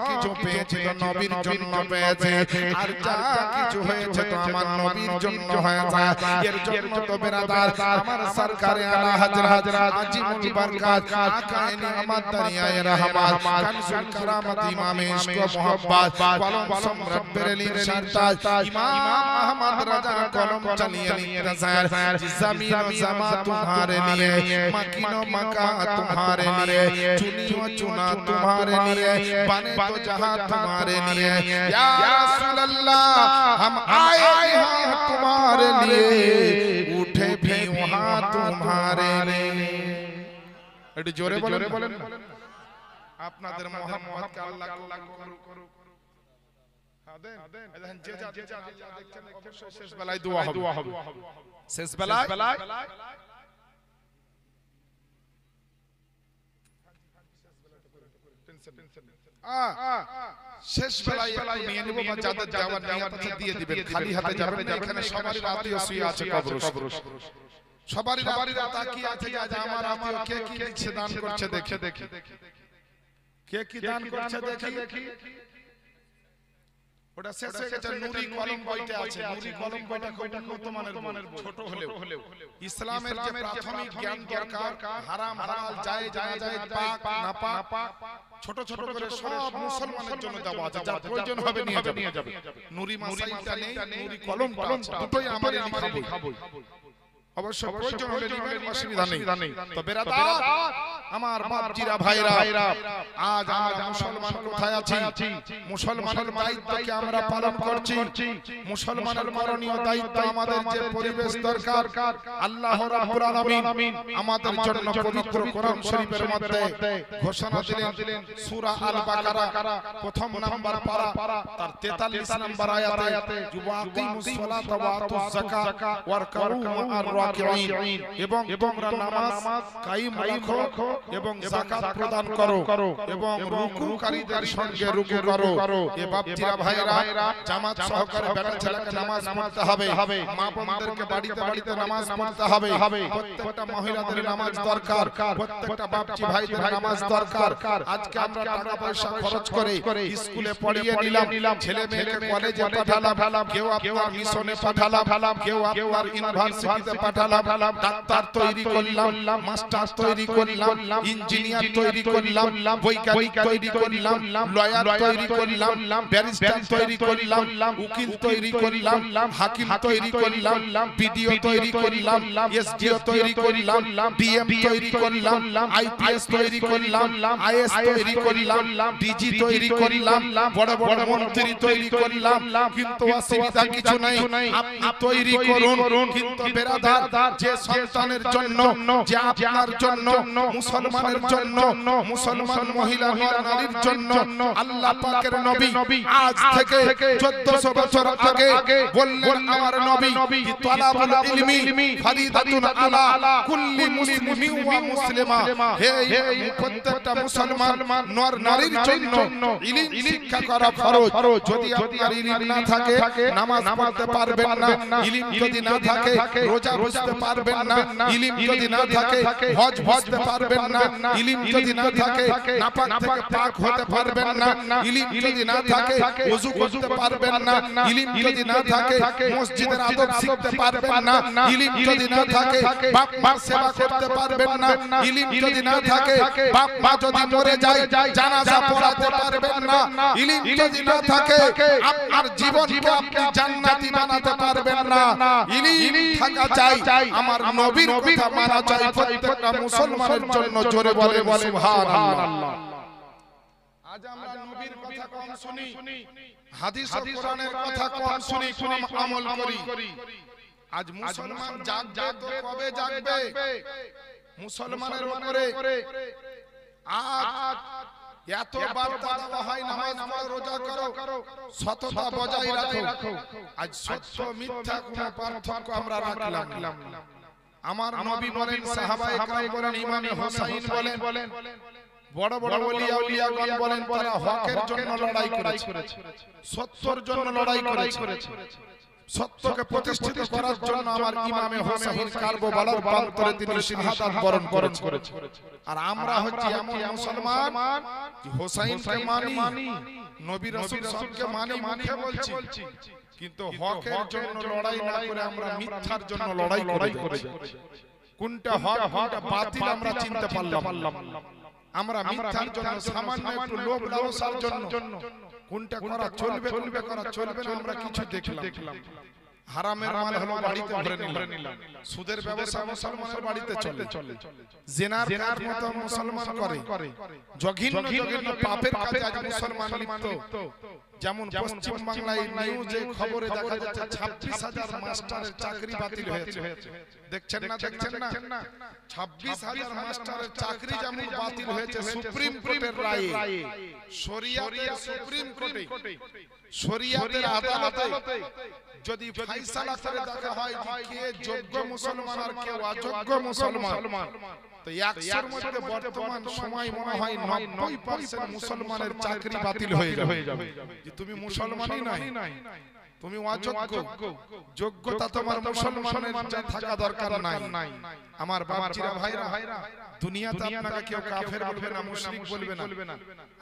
কিছু পেয়েছে তো নবীর জন্য পেয়েছে আর যা কিছু হয়েছে তো আমার নবীর জন্য হয়েছে এর জন্য তো বেরাদার আমার সরকারে আলা হযরত আজিমুল বরকত আকায়ে নিয়ামত দরিয়ায়ে রহমত কানজুল কারামত ইমামে ইশক ও মোহাব্বত কলম সম্রাট বেরেলির শাহতাজ ইমাম আহমদ রাজা কলম চালিয়ে লিখতে हैं ज़मीन व ज़मा तुम्हारे लिए मकीन व मका तुम्हारे लिए चुनी व चुना तुम्हारे लिए बने तो जहां तुम्हारे लिए या रसूल अल्लाह हम आए हैं तुम्हारे लिए उठे भी वहां तुम्हारे लिए একটু জোরে বলেন আপনাদের মোহাম্মদকে আল্লাহ কবুল করুক দেখেন যে যা দেখছেন অবশ্যই শেষ বেলায় দোয়া হবে শেষ বেলায় শেষ বেলায় একটু নিয়ে নেব বা যাদের যাওয়ার নিয়ত আছে দিয়ে দিবেন খালি হাতে যাবেন না এখানে সবারই আত্মীয় শুয়ে আছে কবর সবারই তাকিয়ে আছে যে আমার আত্মীয় কে কি দিচ্ছে দান করছে দেখে কে কি দান করছে দেখি ওটা শেষ হয়ে গেছে নূরি কলম বইটা আছে নূরি কলম বইটা খুব উন্নত মানের ছোট হলেও ইসলামের যে প্রাথমিক জ্ঞান দরকার হারাম হালাল জায়েজ নাজায়েজ পাক নাপাক ছোট ছোট করে সব মুসলমানের জন্য দেওয়া আছে যা প্রয়োজন হবে নিয়ে যাবে নূরি মাসাইলটা নেই নূরি কলমটা আছে দুটোই আমারই লেখা বই অবশ্য প্রয়োজন হলে নিবেন অসুবিধা নেই তো বেরাদার আমার বাপজিরা ভাইরা, আজ আমরা মুসলমান কোথায় আছি? মুসলমানের দায়িত্বকে আমরা পালন করছি। মুসলমানের করণীয় দায়িত্ব, আমাদের যে পরিবেশ দরকার, আল্লাহ রাব্বুল আলামিন আমাদের জন্য পবিত্র কোরআন শরীফের মধ্যে ঘোষণা দিলেন। সূরা আল বাকারা প্রথম নাম্বার পারা তার 43 নাম্বার আয়াতে, যুবাকিমুস সালাতা ওয়া আতুজ যাকাত ওয়ারকাউ মা'আর রাকিঈন, এবং তোমরা নামাজ কায়েম রাখো এবং যাকাত প্রদান করো এবং রুকুকারীদের সঙ্গে রুকু করো। এ বাপজিরা ভাইরা, জামাত সহকারে বেটা ছেলেকে নামাজ পড়তে হবে, মা বোনদেরকে বাড়িতে বাড়িতে নামাজ পড়তে হবে, প্রত্যেকটা মহিলাদের নামাজ দরকার, প্রত্যেকটা বাপজি ভাইদের নামাজ দরকার। আজকে আমরা টাকা পয়সা খরচ করে স্কুলে পড়িয়ে নিলাম, ছেলে মেয়েকে কলেজে পাঠালাম, কেউ আপনার মিশনে পাঠালাম, কেউ আপনার ইউনিভার্সিটিতে পাঠালাম, ডাক্তার তৈরি করলাম, মাস্টার তৈরি করলাম, ইঞ্জিনিয়ার তৈরি করলাম, বৈজ্ঞানিক তৈরি করলাম, লয়ার তৈরি করলাম, ব্যারিস্টার তৈরি করলাম, উকিল তৈরি করলাম, হাকিম তৈরি করলাম, বিডিও তৈরি করলাম, এসডিও তৈরি করলাম, ডিএম তৈরি করলাম, আইপিএস তৈরি করলাম, আইএস তৈরি করলাম, ডিজি তৈরি করলাম, বড় বড় মন্ত্রী তৈরি করলাম, কিন্তু অসুবিধা কিছু নাই, আপনি তৈরি করুন। কিন্তু বেরাদার, যে সন্তানের জন্য, যে আপনার জন্য, মুসলমানের জন্য, মুসলমান মহিলা নারীর জন্য আল্লাহ পাকের নবী আজ থেকে 1400 বছর আগে বললেন, আমার নবী তালাবুল ইলমি ফরিদাতুন আলা কুল্লি মুসলিমিন ওয়া মুসলিমা, হে প্রত্যেকটা মুসলমান নর নারীর জন্য ইলম শিক্ষা করা ফরজ। যদি আপনার ইলম না থাকে নামাজ পড়তে পারবেন না, ইলম যদি না থাকে রোজা বুঝতে পারবেন না, ইলম যদি না থাকে হজ বুঝতে পারবেন না, ইলম যদি না থাকে নাপাক থেকে পাক হতে পারবেন না, ইলম যদি না থাকে ওযু করতে পারবেন না, ইলম যদি না থাকে মসজিদের আদব শিখতে পারবেন না, ইলম যদি না থাকে বাপ মার সেবা করতে পারবেন না, ইলম যদি না থাকে বাপ মা যদি মরে যায় জানাজা পড়াতে পারবেন না, ইলম যদি না থাকে আপনার জীবনকে আপনি জান্নাতি বানাতে পারবেন না। ইলম থাকা চাই, আমার নবীর কথা মানা চাই প্রত্যেকটা মুসলমানের জন্য। জোরে বলে সুবহানাল্লাহ। আজ আমরা নবীর কথা কম শুনি, হাদিস ও কোরআনের কথা কম শুনি, কম আমল করি। আজ মুসলমান জাগবে তো কবে জাগবে? মুসলমানের উপরে আজ এত বার্তা দেওয়া হয়, নামাজ পড়ো, রোজা করো, সততা বজায় রাখো। আজ সত্য মিথ্যা কোনো পার্থক্য আমরা রাখলাম না। আমার নবী বলেন, সাহাবায়ে কেরাম বলেন, ইমাম হোসাইন বলেন, বড় বড় ওলিয়া উলিয়াগণ বলেন, তারা হকের জন্য লড়াই করেছে, সত্যের জন্য লড়াই করেছে। সত্যকে প্রতিষ্ঠিত করার জন্য আমার ইমামে হোসাইন কারবালার প্রান্তরে তিনি শাহাদাত বরণ করেছে। আর আমরা হচ্ছি এমন মুসলমান যে হোসাইনকে মানি, নবী রাসূল সবকে মানি, মুখে বলছি, কিন্তু হকের জন্য লড়াই না করে আমরা মিথ্যার জন্য লড়াই করে যাচ্ছি। কোনটা হক কোনটা বাতিল আমরা চিনতে পারলাম না। আমরা মিথ্যার জন্য, সামান্য একটু লোভ লালসার জন্য কোনটা করা চলবে, কোনটা করা চলবে না, আমরা কিছু দেখলাম। হারামের মাল হলো বাড়িতে ভরে নিলাম, সুদের ব্যবসা মুসলমানের বাড়িতে চলে, জিনার কাজ মতো মুসলমান করে, জঘন্য পাপের কাজে আজ মুসলমান লিপ্ত। যেমন পশ্চিম বাংলায় নিউজে খবরে দেখা যাচ্ছে 26,000 মাস্টারের চাকরি বাতিল হয়েছে। দেখছেন না? 26,000 মাস্টারের চাকরি যেমন বাতিল হয়েছে সুপ্রিম কোর্টের রায়ে, শরিয়াতের সুপ্রিম কোর্টে, শরিয়াতের আদালতে যদি ফয়সালা করে দেখা হয় যে কে যোগ্য মুসলমান আর কে অযোগ্য মুসলমান, তো 100-এর মধ্যে বর্তমান সময় মনে হয় 90% মুসলমানের চাকরি বাতিল হয়ে যাবে। যে তুমি মুসলমানই নাই, তুমি অযোগ্য, যোগ্যতা তোমার মুসলমানের থাকা দরকার নাই। আমার বাপজিরা ভাইরা, দুনিয়াতে আপনাকে কেউ কাফের বলবে না, মুশরিক বলবে না,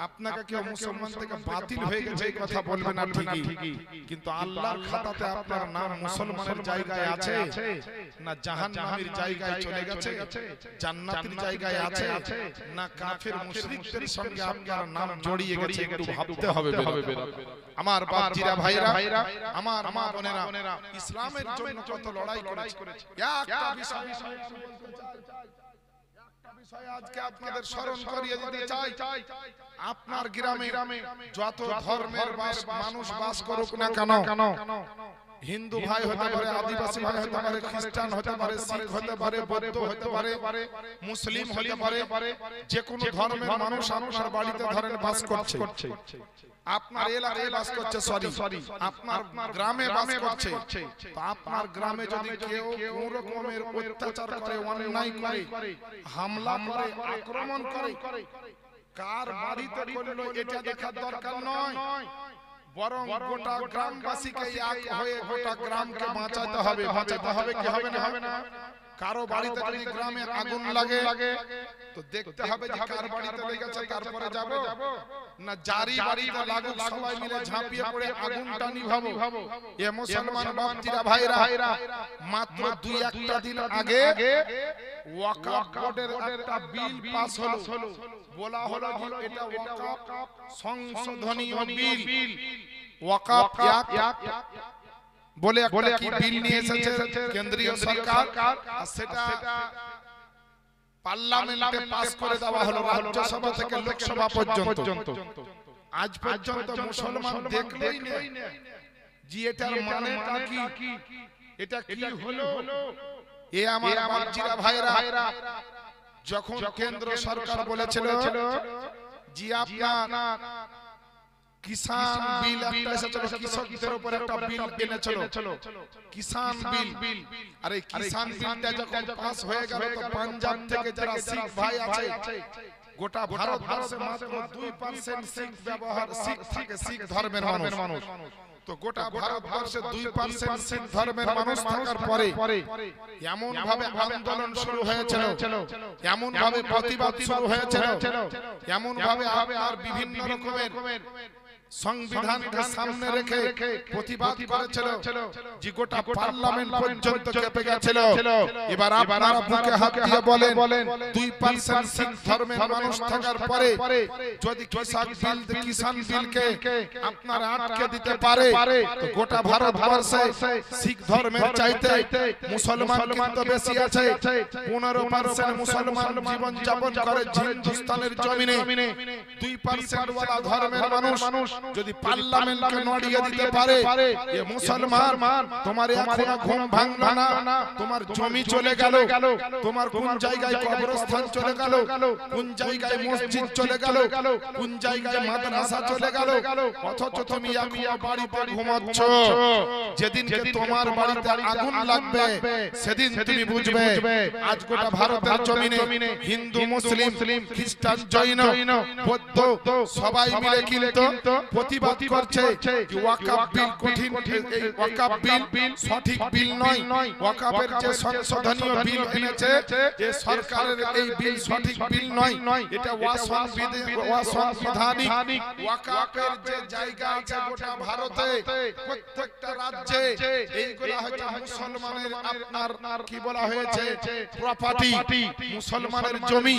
আপনাকে কেউ মুসলমান থেকে বাতিল হয়ে গেছে এই কথা বলবে না, ঠিকই, কিন্তু আল্লাহর খাতাতে আপনার নাম মুসলমানের জায়গায় আছে না জাহান্নামের জায়গায় চলে গেছে, জান্নাতের জায়গায় আছে না কাফের মুশরিকদের সঙ্গে আপনার নাম জড়িয়ে গেছে, একটু ভাবতে হবে। আমার বাপজিরা ভাইরা, আমার মা বোনেরা, ইসলামের জন্য কত লড়াই করেছে। একটা বিষয় বিষয় আজকে আপনাদের স্মরণ করিয়ে দিতে চাই। আপনার গ্রামে যত ধর্মের মানুষ বাস করুক না কেন, হিন্দু ভাই হতে পারে, আদিবাসী ভাই হতে পারে, খ্রিস্টান হতে পারে, শিখ হতে পারে, বৌদ্ধ হতে পারে, মুসলিম হতে পারে, যে কোনো ধর্মের মানুষ আপনার বাড়িতে ধরেন বাস করছে, আপনার এলাকায় বাস করছে, সরি আপনার গ্রামে বাস করছে। তো আপনার গ্রামে যদি কেউ কোন রকমের অত্যাচার করে, অন্যায় করে, হামলা করে, আক্রমণ করে, কার বাড়িতে করলো এটা দেখার দরকার নয়, বরং গোটা গ্রামবাসীকে এক হয়ে গোটা গ্রামকে বাঁচাতে হবে। বাঁচাতে হবে কি হবে না? কারো বাড়িতে যদি গ্রামে আগুন লাগে তো দেখতে হবে যে কার বাড়িতে লেগেছে, তারপরে যাব না যারি বাড়িতে লাগুক সবাই মিলে ঝাঁপিয়ে পড়ে আগুনটা নিভাবো। এ মুসলমান বাপজিরা ভাইরা, মাত্র 2-1টা দিন আগে ওয়াকফ বোর্ডের একটা বিল পাস হলো, বলা হলো যে এটা ওয়াকফ সংশোধনীয় বিল। ওয়াকফ বলে একটা কি বিল নিয়ে এসেছে কেন্দ্রীয় সরকার, আর সেটা পার্লামেন্টে পাস করে দেওয়া হলো, রাজ্যসভা থেকে লোকসভা পর্যন্ত। আজ পর্যন্ত মুসলমান দেখলেই নেই যে এটার মানেটা কি, এটা কি হলো। এ আমার বাপজিরা ভাইরা, যখন কেন্দ্র সরকার বলেছিল যে আপনার কিষান বিল একটা এসেছিল, কৃষকদের উপর একটা বিল এনেছিল, কিষান বিল। আর এই কিষান বিলটা যখন পাস হয়ে গেল তো পাঞ্জাব থেকে যারা শিখ ভাই আছে, গোটা ভারতবর্ষে মাত্র 2% শিখ ব্যবহার, শিখ থাকে, শিখ ধর্মের মানুষ। তো গোটা ভারতবর্ষে 2% শিখ ধর্মের মানুষ থাকার পরে এমন ভাবে আন্দোলন শুরু হয়েছিল, এমন ভাবে প্রতিবাদ শুরু হয়েছিল, এমন ভাবে আপনার বিভিন্ন রকমের সংবিধানকে সামনে রেখে প্রতিবাদ করেছিল যে গোটা পার্লামেন্ট পর্যন্ত কেঁপে গেছিল। এবার আপনারা বুকে হাত দিয়ে বলেন 2% শিখ ধর্মের মানুষ থাকার পরে যদি কিষান বিলকে আপনারা আটকে দিতে পারে তো গোটা ভারতবর্ষে শিখ ধর্মের চাইতে মুসলমান কিন্তু বেশি আছে। 15% মুসলমান জীবন যাপন করে হিন্দুস্তানের জমিনে। 2% ওয়ালা ধর্মের মানুষ যদি পার্লামেন্টকে নড়িয়ে দিতে পারে, এ মুসলমান তোমার এখনো ঘুম ভাঙলো না, তোমার জমি চলে গেল, তোমার কোন জায়গায় কবরস্থান চলে গেল, কোন জায়গায় মসজিদ চলে গেল, কোন জায়গায় মাদ্রাসা চলে গেল, অথচ তুমি এখনো বাড়িতে ঘুমাচ্ছ। যেদিনকে তোমার বাড়িতে আগুন লাগবে সেদিন তুমি বুঝবে। আজ গোটা ভারতের জমিনে হিন্দু, মুসলিম, খ্রিস্টান, জৈন, বৌদ্ধ সবাই মিলে কিন্তু প্রতিবাদ করছে যে ওয়াকফ বিল কঠিন, এই ওয়াকফ বিল সঠিক বিল নয়। ওয়াকফের যে সংশোধনীয় বিল এনেছে, যে সরকারের এই বিল সঠিক বিল নয়, এটা অসাংবিধানিক। ওয়াকফের যে জায়গা আছে গোটা ভারতে প্রত্যেকটা রাজ্যে, এইগুলা হচ্ছে মুসলমানের আপনার কি বলা হয়েছে প্রপার্টি, মুসলমানের জমি,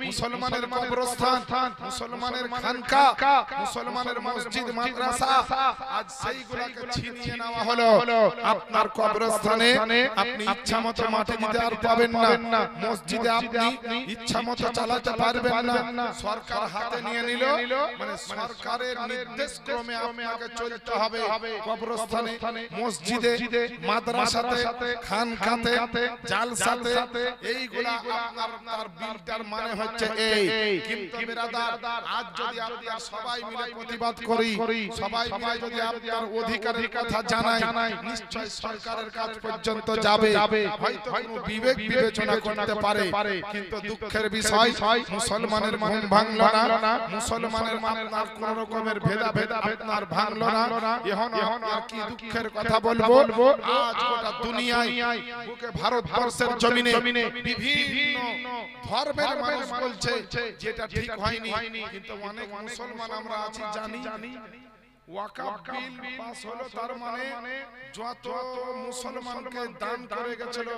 মুসলমানের কবরস্থান, মুসলমানের খানকা, মুসলমানের মসজিদ, মাদ্রাসা, আজ সেইগুলোকে ছিনিয়ে নেওয়া হলো। আপনার কবরস্থানে আপনি ইচ্ছামতো মাটি দিতে আর পাবেন না, মসজিদে আপনি ইচ্ছামতো চালাতে পারবেন না, সরকার হাতে নিয়ে নিল। মানে সরকারের নির্দেশ ক্রমে আপনাকে চলতে হবে। কবরস্থানে, মসজিদে, মাদ্রাসাতে, খানকাতে, জালসাতে, এইগুলা আপনার বিলটার মানে হচ্ছে এই। কিন্তু বিরাদার, আজ যদি আপনারা সবাই মিলে প্রতিবাদ করি, সবাই মিলে যদি আপনার অধিকারের কথা জানাই, নিশ্চয় সরকারের কাছ পর্যন্ত যাবে, হয়তো কোনো বিবেক বিবেচনা করতে পারে। কিন্তু দুঃখের বিষয়, মুসলমানের ঘুম ভাঙলো না, মুসলমানের আপনার কোন রকমের ভেদাভেদ আপনার ভাঙলো না। এখন আর কি দুঃখের কথা বলবো, আজ গোটা দুনিয়ায় বুকে ভারতবর্ষের জমিনে বিভিন্ন ধর্মের মানুষ বলছে যেটা ঠিক হয়নি, কিন্তু অনেক মুসলমান আমরা আছি জানি ওয়াকফ বিল পাস হলো, তার মানে যত মুসলমানকে দান করে গেছিল,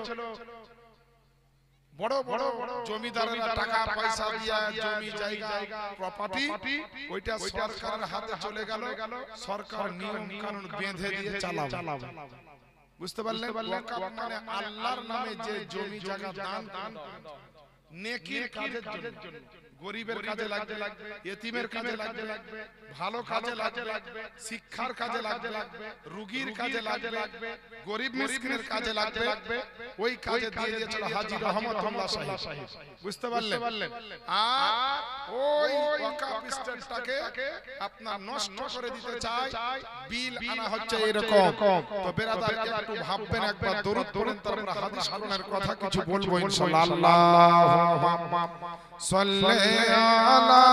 বড় বড় জমিদারেরা টাকা পয়সা দিয়া জমি জায়গা প্রপার্টি, ওইটা সরকারের হাতে চলে গেল। সরকার নিয়ম কানুন বেঁধে দিয়ে চালাবে। বুঝতে পারলেন? ওয়াকফ মানে আল্লাহর নামে যে জমি জায়গা দান, নেকির কাজের জন্য, গরিবের কাজে লাগবে, ইতিমের কাজে লাগবে, ভালো কাজে লাগবে, শিক্ষার কাজে লাগবে, রোগীর কাজে লাগবে, গরিব মিসকিনের কাজে লাগবে, ওই কাজে দিয়ে দিয়েছিল হাজী রহমাতুল্লাহ সাহেব। বুঝতে পারলেন? আর ওই ওয়াকফ স্টেটটাকে আপনার নষ্ট করে দিতে চায়, বিল আনা হচ্ছে এরকম। তো বেরাদার একটু ভাববেন, একবার দরুদ পড়েন, তারপর হাদিস কোরআনের কথা কিছু বলবো ইনশাআল্লাহ। আল্লাহুম্মা সাল্লি আলা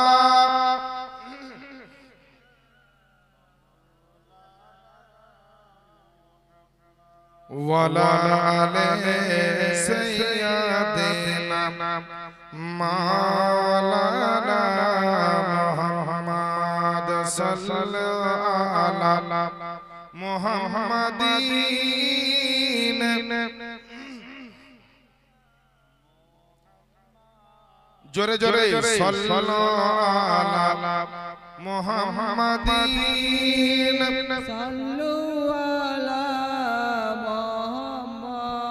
ওয়ালা আলি সাইয়্যিদিনা মাওলানা মুহাম্মদ সাল্লাল্লাহু আলা মুহাম্মাদিন। জোরে জোরে সাল্লাল্লাহু আলা মুহাম্মাদিন। সাল্লু আলা মুহাম্মদ।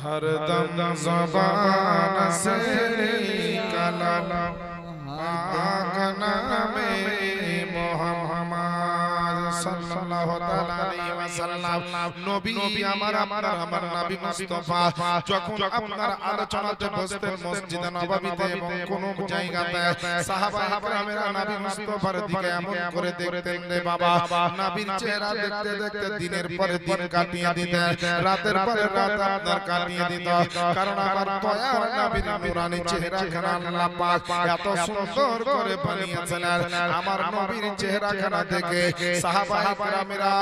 হরদম ज़बान से कलाम पाक नामे मुहम्मद सल्लल्लाहु ताला अलैहि वसल्लम। নবী আমার নবী মুস্তাফা যখন আপনার আলোচনাতে বসতেন মসজিদে নববীতে এবং কোন জায়গাতে, সাহাবায়ে কেরামেরা নবী মুস্তাফার দিকে এমন করে দেখতেন রে বাবা, নবীর চেহারা দেখতে দেখতে দিনের পরে দিন কাটিয়ে দিতেন, রাতের পরে রাত আপনার কাটিয়ে দিত। কারণ আমার দয়ার নবীর নূরানি চেহারাখানা আল্লাহ পাক এত সুন্দর করে বানিয়েছিলেন। আমার নবীর চেহারাখানা দেখে সাহাবায়ে কেরামেরা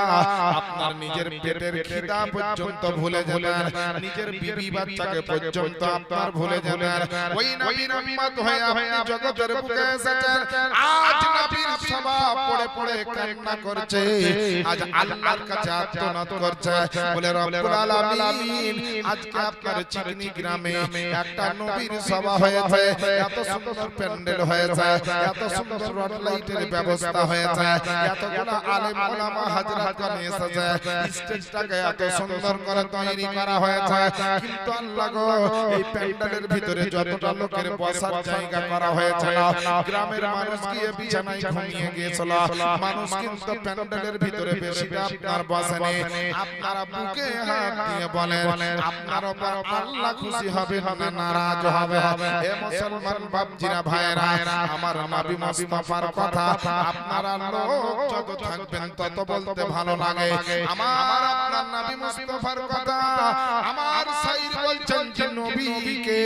আপনার নিজের পেটের খিদা পর্যন্ত ভুলে যেতেন, নিজের বিবি বাচ্চাকে পর্যন্ত আপনার ভুলে যেতেন। ওই নবীর উম্মত হয়ে আপনি জগতের বুকে এসেছেন, আজ নবীর স্বভাব পড়ে পড়ে কান্না করছে, আজ আল্লাহর কাছে আর্তনাদ করছে, বলে রব্বুল আলামিন আজকে আপনার চিকনি গ্রামে একটা নবীর সভা হয়েছে, এত সুন্দর প্যান্ডেল হয়েছে, এত সুন্দর রড লাইটের ব্যবস্থা হয়েছে, এতগুলো আলেম ওলামা হাজরাতগণ এসেছে, স্টেজটাকে এত সুন্দর করে তৈরি করা হয়েছে, কিন্তু আল্লাহ গো এই প্যান্ডেলের ভিতরে যতটা লোকের বসার জায়গা করা হয়েছিল, গ্রামের মানুষ গিয়ে বিছানায় ঘুমিয়ে গিয়েছিল, মানুষ কিন্তু প্যান্ডেলের ভিতরে বেশিটা আপনার বসেনি। আপনারা বুকে হাত দিয়ে বলেন আপনার উপর আল্লাহ খুশি হবে না নারাজ হবে? এ মুসলমান বাপজিরা ভাইরা, আমার নবী মুস্তাফার কথা আপনারা লোক যত থাকবেন তত বলতে ভালো লাগে। আমার আপনার নবী মুস্তাফার কথা আমার সাইর বলছেন যে নবীকে,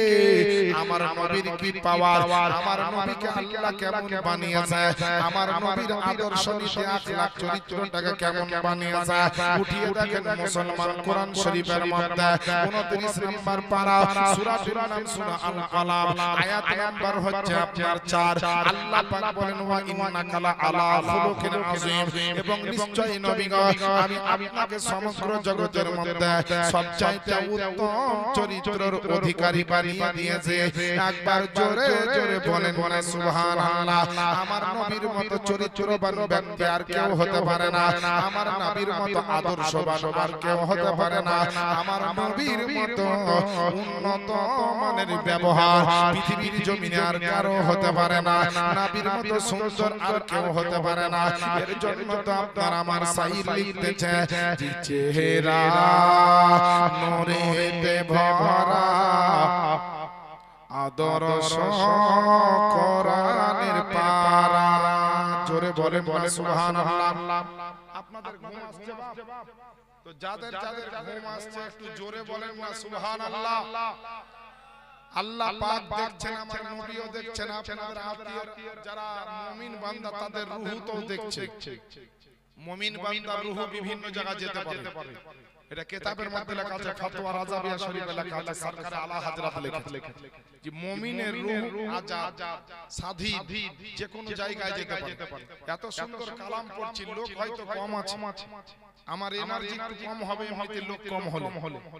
আমার নবীর কি পাওয়ার, আমার নবীকে আল্লাহ কেমন বানিয়েছে, আমার নবীর আদর্শ নীতি আখলাক চরিত্রটাকে কেমন বানিয়েছে। উঠিয়ে দেখেন মুসলমান কোরআন শরীফের মধ্যে 29 নম্বর পারা, সূরাটির নাম সূরা আল কালাম, আয়াত নাম্বার হচ্ছে আপনার 4। আল্লাহ পাক বলেন ওয়া ইন্নাকা লা আলা খুলুকিন আযীম, এবং নিশ্চয়ই নবী গো আমি আপনাকে সমগ্র জগতের মধ্যে সবচাইতে উত্তম চরিত্রের অধিকারী বানিয়ে দিয়েছে। একবার জোরে জোরে বলেন না সুবহানাল্লাহ। আমার নবীর মতো চরিত্রবান ব্যক্তি আর কেউ হতে পারে না, আমার নবীর মতো আদর্শবান আর কেউ হতে পারে না, আমার নবীর মতো উন্নত মানের ব্যবহার পৃথিবীর জমিনে আর কারো হতে পারে না, নবীর মতো সুন্দর আর কেউ হতে পারে না। এর জন্য তো আপনার আমার সাইর লিখতেছে যে চেহারা নূরেতে ভরা, আদর্শ কোরআনের পারা। জোরে বলেন না সুবহানাল্লাহ। আপনাদের ঘুম আসছে বাপ? তো যাদের যাদের ঘুম আসছে একটু জোরে বলেন না সুবহানাল্লাহ। আল্লাহ পাক দেখছেন, আমার নবীও দেখছেন, আপনাদের আত্মীয় যারা মুমিন বান্দা তাদের রূহ তো দেখছে। মুমিন বান্দার রূহ বিভিন্ন জায়গা যেতে পারে, এটা কিতাবের মধ্যে লেখা আছে, ফতোয়া রাজাবিয়া শরীফে লেখা আছে, সরকার আলা হযরত লেখা যে মুমিনের রূহ আজাদ স্বাধীন যে কোনো জায়গায় যেতে পারে। এত সুন্দর কালাম পড়ছি, লোক হয়তো কম আছে, আমার এনার্জি একটু কম হবে, এমনিতে লোক কম হলো,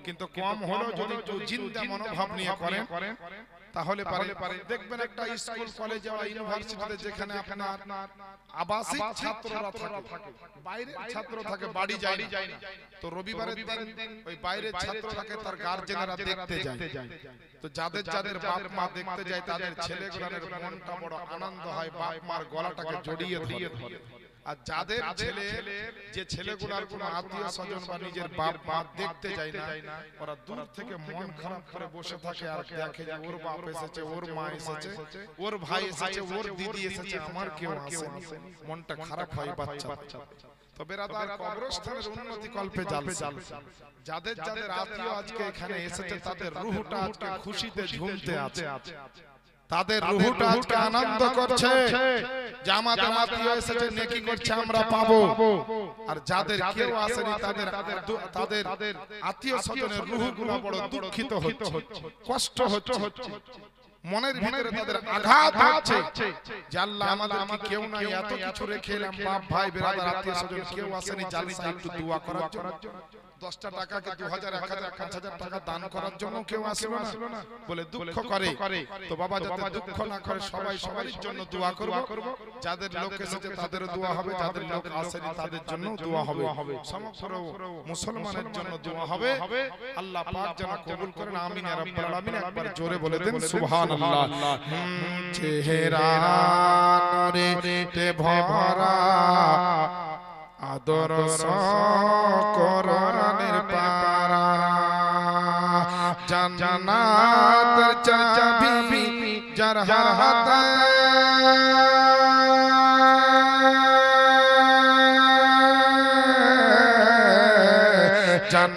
কিন্তু কম হলো যদি একটু জিন্দা মনোভাব নিয়ে করেন তাহলে পারে দেখবেন একটা স্কুল কলেজে বা ইউনিভার্সিটিতে যেখানে আপনার আবাসিক ছাত্ররা থাকে, বাইরের ছাত্র থাকে, বাড়ি যায় না, তো রবিবারের দিন ওই বাইরের ছাত্র থাকে তার গার্জেনরা দেখতে যায়। তো যাদের বাপ মা দেখতে যায় তাদের ছেলেগুলোর মনটা বড় আনন্দ হয়, বাপ মার গলাটাকে জড়িয়ে ধরে। আর যাদের যে ছেলেগুলার কোনো আত্মীয় স্বজন বা নিজের বাপ মা দেখতে যায় না, ওরা দূর থেকে মন খারাপ করে বসে থাকে আর দেখে যে ওর বাপ এসেছে, ওর মা এসেছে, ওর ভাই এসেছে, ওর দিদি এসেছে, আমার কেউ আসেনি, মনটা খারাপ হয় বাচ্চা। তো বেরাদার কবরস্থানের উন্নতি কল্পে যাদের আত্মীয় আজকে এখানে এসেছে তাদের রূহটা আজকে খুশিতে ঝুমতে আছে, তাদের রূহটা আজকে আনন্দ করছে যে আমাদের আত্মীয় এসেছে, নেকি করছে, আমরা পাবো। আর যাদের কেউ আসেনি তাদের আত্মীয় স্বজনের রূহগুলো বড় দুঃখিত হচ্ছে, কষ্ট হচ্ছে, মনের ভিতরে তাদের আঘাত হচ্ছে যে আল্লাহ আমাদের কি কেউ নাই, এত কিছু রেখে এলাম, বাপ ভাই বেরাদার আত্মীয় স্বজন কেউ আসেনি জালসা একটু দোয়া করার জন্য, 10টা টাকাকে 2000 1000 5000 টাকা দান করার জন্য কেউ আসলো না বলে দুঃখ করে। তো বাবা যাতে দুঃখ না করে সবাই সবার জন্য দোয়া করব, যাদের লোক এসেছে তাদেরও দোয়া হবে, যাদের লোক আসেনি তাদের জন্য দোয়া হবে, সমগ্র মুসলমানের জন্য দোয়া হবে। আল্লাহ পাক যেন কবুল করেন, আমিন ইয়া রাব্বাল আলামিন। একবার জোরে বলে দেন সুবহানাল্লাহ। চেহারা নূরে ভরা আদর্শ কোরআনের পারা, জান্নাতের চাবি যার হাতে,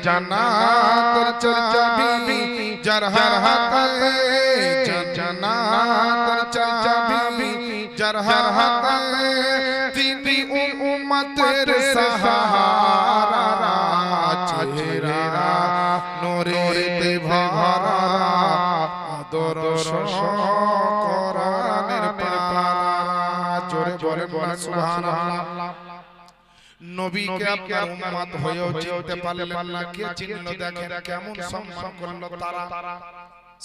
জান্নাতের চাবি যার হাতে, জান্নাতের চাবি যার হাতে, তিনি উম্মতের সাহারা, চেহারা নূরেতে ভরা আদর্শ কোরআনের পারা। জোরে বলে সুবহানাল্লাহ। নবীকে আপনার উম্মত হয়েও চিনতে পারলেন না, কে চিনলো দেখেন কেমন সম্মান করলো তারা।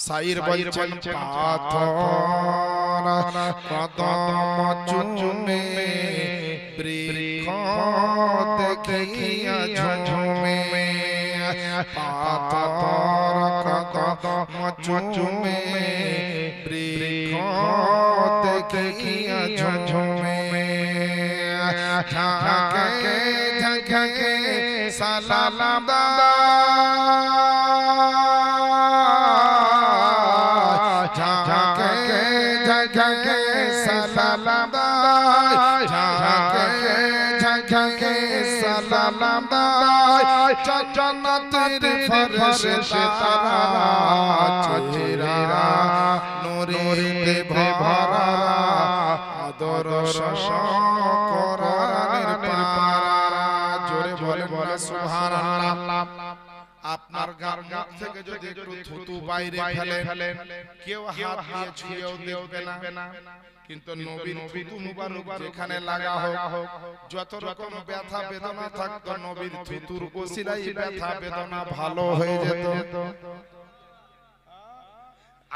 সাইর বলছেন পাথর কদম চুমে, বৃক্ষ দেখিয়া ঝুমে, পাথর কদম চুমে, বৃক্ষ দেখিয়া ঝুমে, ঝাঁকে ঝাঁকে সালাম জান্নাতের ফেরেশতারা, চেহারা নূরেতে ভরা আদর্শ কোরআনের পারা। জোরে বলে সুবহানাল্লাহ। আপনার গার মুখ থেকে যদি একটু থুতু বাইরে ফেলেন, কেউ হাত দিয়ে ছুঁয়েও দেখবে না, কিন্তু নবীর থুতু মুবারক যেখানে লাগা হোক, যত রকম ব্যথা বেদনা থাকতো নবীর থুতুর ওসিলায় ব্যথা বেদনা ভালো হয়ে যেত।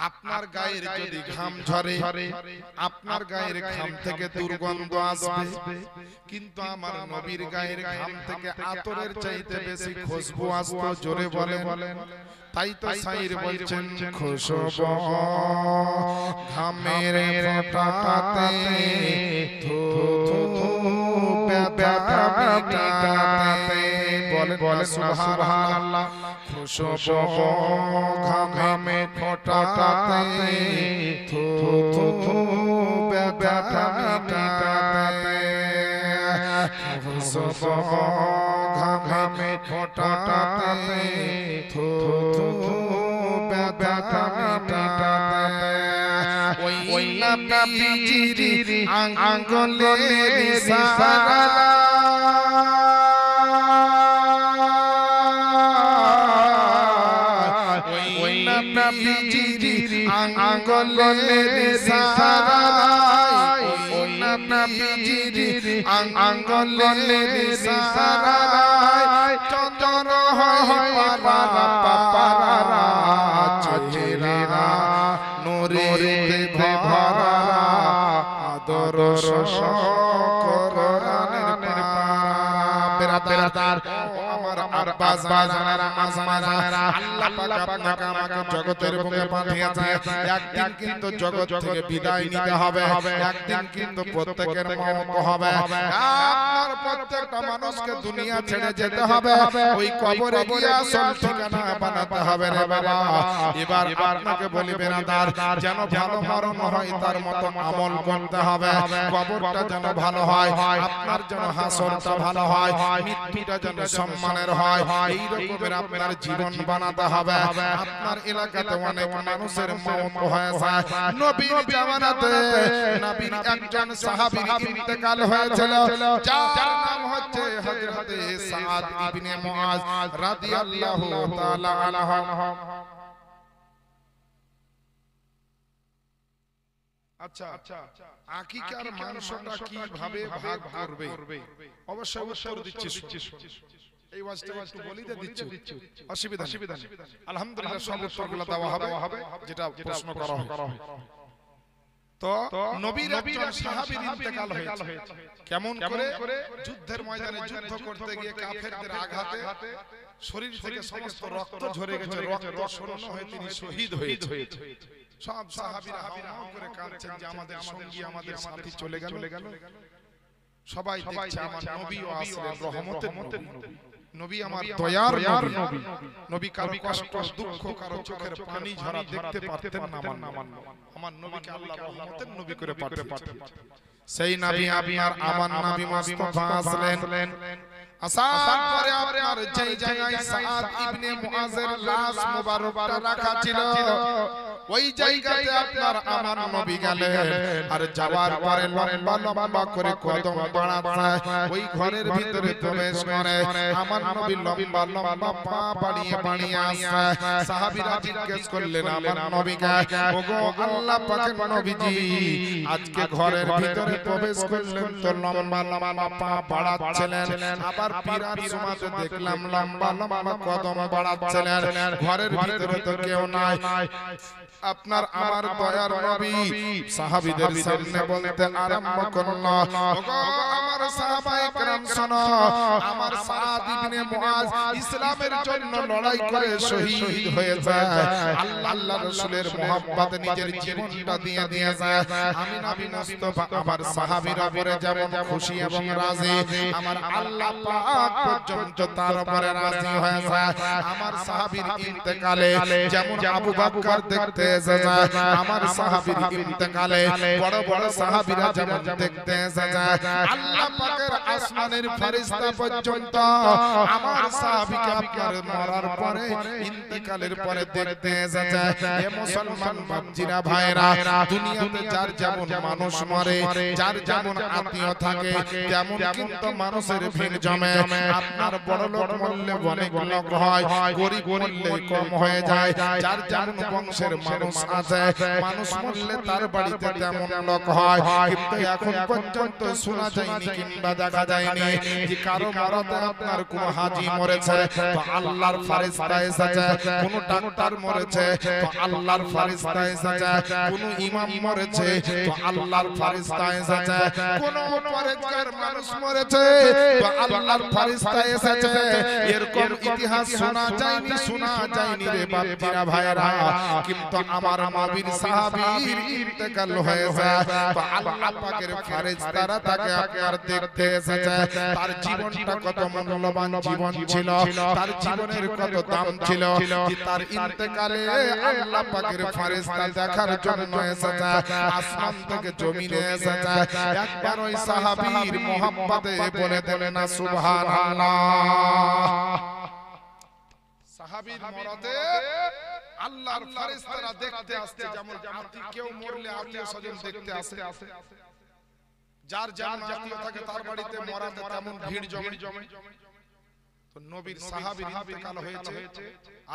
আপনার গায়ের যদি ঘাম ঝরে, আপনার গায়ের ঘাম থেকে দুর্গন্ধ আসবে, কিন্তু আমার নবীর গায়ের ঘাম থেকে আতরের চাইতে বেশি খুশবু আসতো। জোরে বলেন। তাই তো সাইর বলছেন খুশবু ঘামের ফোঁটাতে, থুথু ব্যথা মিটাতে, বলে সুবহানাল্লাহ। খুশবু ঘামের ফোঁটাতে, থুথু ব্যথা মিটাতে, খুশবু ঘামের ফোঁটাতে, থুথু ব্যথা মিটাতে, ওই নবীজির আঙ্গুলের ইশারা, ওই নবীজির আঙ্গুলের ইশারা, ওই নবীজির আঙ্গুলের ইশারা, চন্দ্র হয় পারা, চেহারা নূরে ভরা আদর্শ কোরআনের পারা বেরাদার আমার আব্বা জানেরা আজমানেরা আল্লাহ পাক আপনাকে আমাকে জগতের বুকে পাঠিয়েছে একদিন কিন্তু জগৎ থেকে বিদায় নিতে হবে একদিন কিন্তু প্রত্যেকের মওত হবে আপনার প্রত্যেকটা মানুষকে দুনিয়া ছেড়ে যেতে হবে ওই কবরে গিয়ে আসল ঠিকানা বানাতে হবে রে বাবা এবার আপনাকে বলি বেরাদার যেন ভালো মরণ হয় তার মতো আমল করতে হবে কবরটা যেন ভালো হয় আপনার যেন হাসরটা ভালো হয় মৃত্যুটা যেন সম্মানের হয় এই রকমের আপনার জীবন বানাতে হবে আপনার এলাকাতে অনেক মানুষের মওত হয়েছে নবীর জামানাতে নবীর একজন সাহাবীর ইন্তেকাল হয়েছিল যার নাম হচ্ছে হযরত সাদ ইবনে মুআজ রাদিয়াল্লাহু তাআলা আনহু আচ্ছা আকিকার মাংসটা কিভাবে ভাগ করবে অবশ্যই উত্তর দিচ্ছি এই ওয়াজটা একটু বলি দিচ্ছি অসুবিধা নেই আলহামদুলিল্লাহ সব উত্তরগুলো দেওয়া হবে যেটা প্রশ্ন করা হয় তো নবীর একজন সাহাবীর ইন্তেকাল হয়েছে কেমন করে যুদ্ধের ময়দানে যুদ্ধ করতে গিয়ে কাফেরদের আঘাতে শরীর থেকে সমস্ত রক্ত ঝরে গেছে রক্ত শূন্য হয়ে তিনি শহীদ হয়েছে সব সাহাবীরা হাও করে কাঁদছেন যে আমাদের সঙ্গী আমাদের সাথী চলে গেল সবাই দেখছে আমার নবীও আসলেন রহমতের নবী নবী আমার দয়ার নবী নবী কারো কষ্ট দুঃখ কারো চোখের পানি ঝরা দেখতে পারতেন না আমার নবীকে আল্লাহ রহমতের নবী করে পাঠাতেন সেই নবী আপনার আমার নবী মুস্তাফা আসলেন আসার পরে আপনার যেই জায়গায় সাদ ইবনে মুআজের লাশ মুবারকটা রাখা ছিল ওই জায়গাতে আপনার আমার নবী গেলেন আর যাওয়ার পরে লম্বা লম্বা করে কদম বাড়াচ্ছে ওই ঘরের ভিতরে প্রবেশ করে আমার নবী লম্বা লম্বা পা বাড়িয়ে আসছে সাহাবীরা জিজ্ঞেস করলেন আমার নবীকে ওগো আল্লাহ পাকের নবীজি আজকে ঘরের ভিতরে প্রবেশ করলেন তো লম্বা লম্বা পা বাড়াচ্ছিলেন আবার পিরার সমাজে দেখলাম লম্বা লম্বা কদম বাড়াচ্ছিলেন ঘরের ভিতরে তো কেউ নাই আপনার আমার দয়ার নবী সাহাবীদের সামনে বলতে আরম্ভ করলো ওগো আমার সাহাবায়ে کرام শোনো আমার সাদ ইবনে মুআজ ইসলামের জন্য লড়াই করে শহীদ হয়েছে আল্লাহ রাসূলের মহব্বতে নিজের জীবনটা দিয়ে দিয়েছে আমি নবী মুস্তাফা আমার সাহাবীর উপরে যেমন খুশি এবং রাজি আমার আল্লাহ পাক পর্যন্ত তার উপরে রাজি হয়েছে আমার সাহাবীর ইন্তেকালে যেমন আবু বকর দেখতে এসেছে আমার সাহাবীর ইন্তেকালে বড় বড় সাহাবীরা যেমন দেখতে এসেছে আল্লাহ পাকের আসমানের ফেরেশতা পর্যন্ত আমার সাহাবীকে আপনার মরার পরে ইন্তেকালের পরে দেখতে এসেছে এ মুসলমান বাপজিরা ভাইরা দুনিয়াতে যার যেমন মানুষ মরে যার যেমন আত্মীয় থাকে তেমন কিন্তু মানুষের ভিড় জমে আপনার বড় লোক মরলে অনেক লোক হয় গরিব মরলে কম হয়ে যায় যার যেমন বংশের মানুষ আছে মানুষ মরলে তার বাড়িতে তেমন লোক হয় কিন্তু এখন পর্যন্ত শোনা যায়নি কিংবা দেখা যায়নি যে কারো মরাতে আপনার কোন হাজী মরেছে তো আল্লাহর ফেরেশতা এসেছে কোন ডাক্তার মরেছে তো আল্লাহর ফেরেশতা এসেছে কোন ইমাম মরেছে তো আল্লাহর ফেরেশতা এসেছে কোন পরেজগার মানুষ মরেছে তো আল্লাহর ফেরেশতা এসেছে এরকম ইতিহাস শোনা যায়নি রে বাপজিরা ভাইরা কিন্তু আমার নবীর সাহাবীর ইন্তেকাল হয়েছে তো আল্লাহ পাকের ফেরেশতারা তাকে আপনার দেখতে এসেছে তার জীবনটা কত মূল্যবান জীবন ছিল তার জীবনের কত দাম ছিল যে তার ইন্তেকালে আল্লাহ পাকের ফেরেশতা দেখার জন্য এসেছে আসমান থেকে জমিনে এসেছে একবার ওই সাহাবীর মহব্বতে বলে দেন না সুবহানাল্লাহ সাহাবীর মরদে আল্লাহর ফেরেশতারা দেখতে আসছে যেমন কেউ মরলে আত্মীয় স্বজন দেখতে আসে যার যেমন আত্মীয় থাকে তার বাড়িতে মরাতে তেমন ভিড় জমে তো নবীর সাহাবীর ইন্তেকাল হয়েছে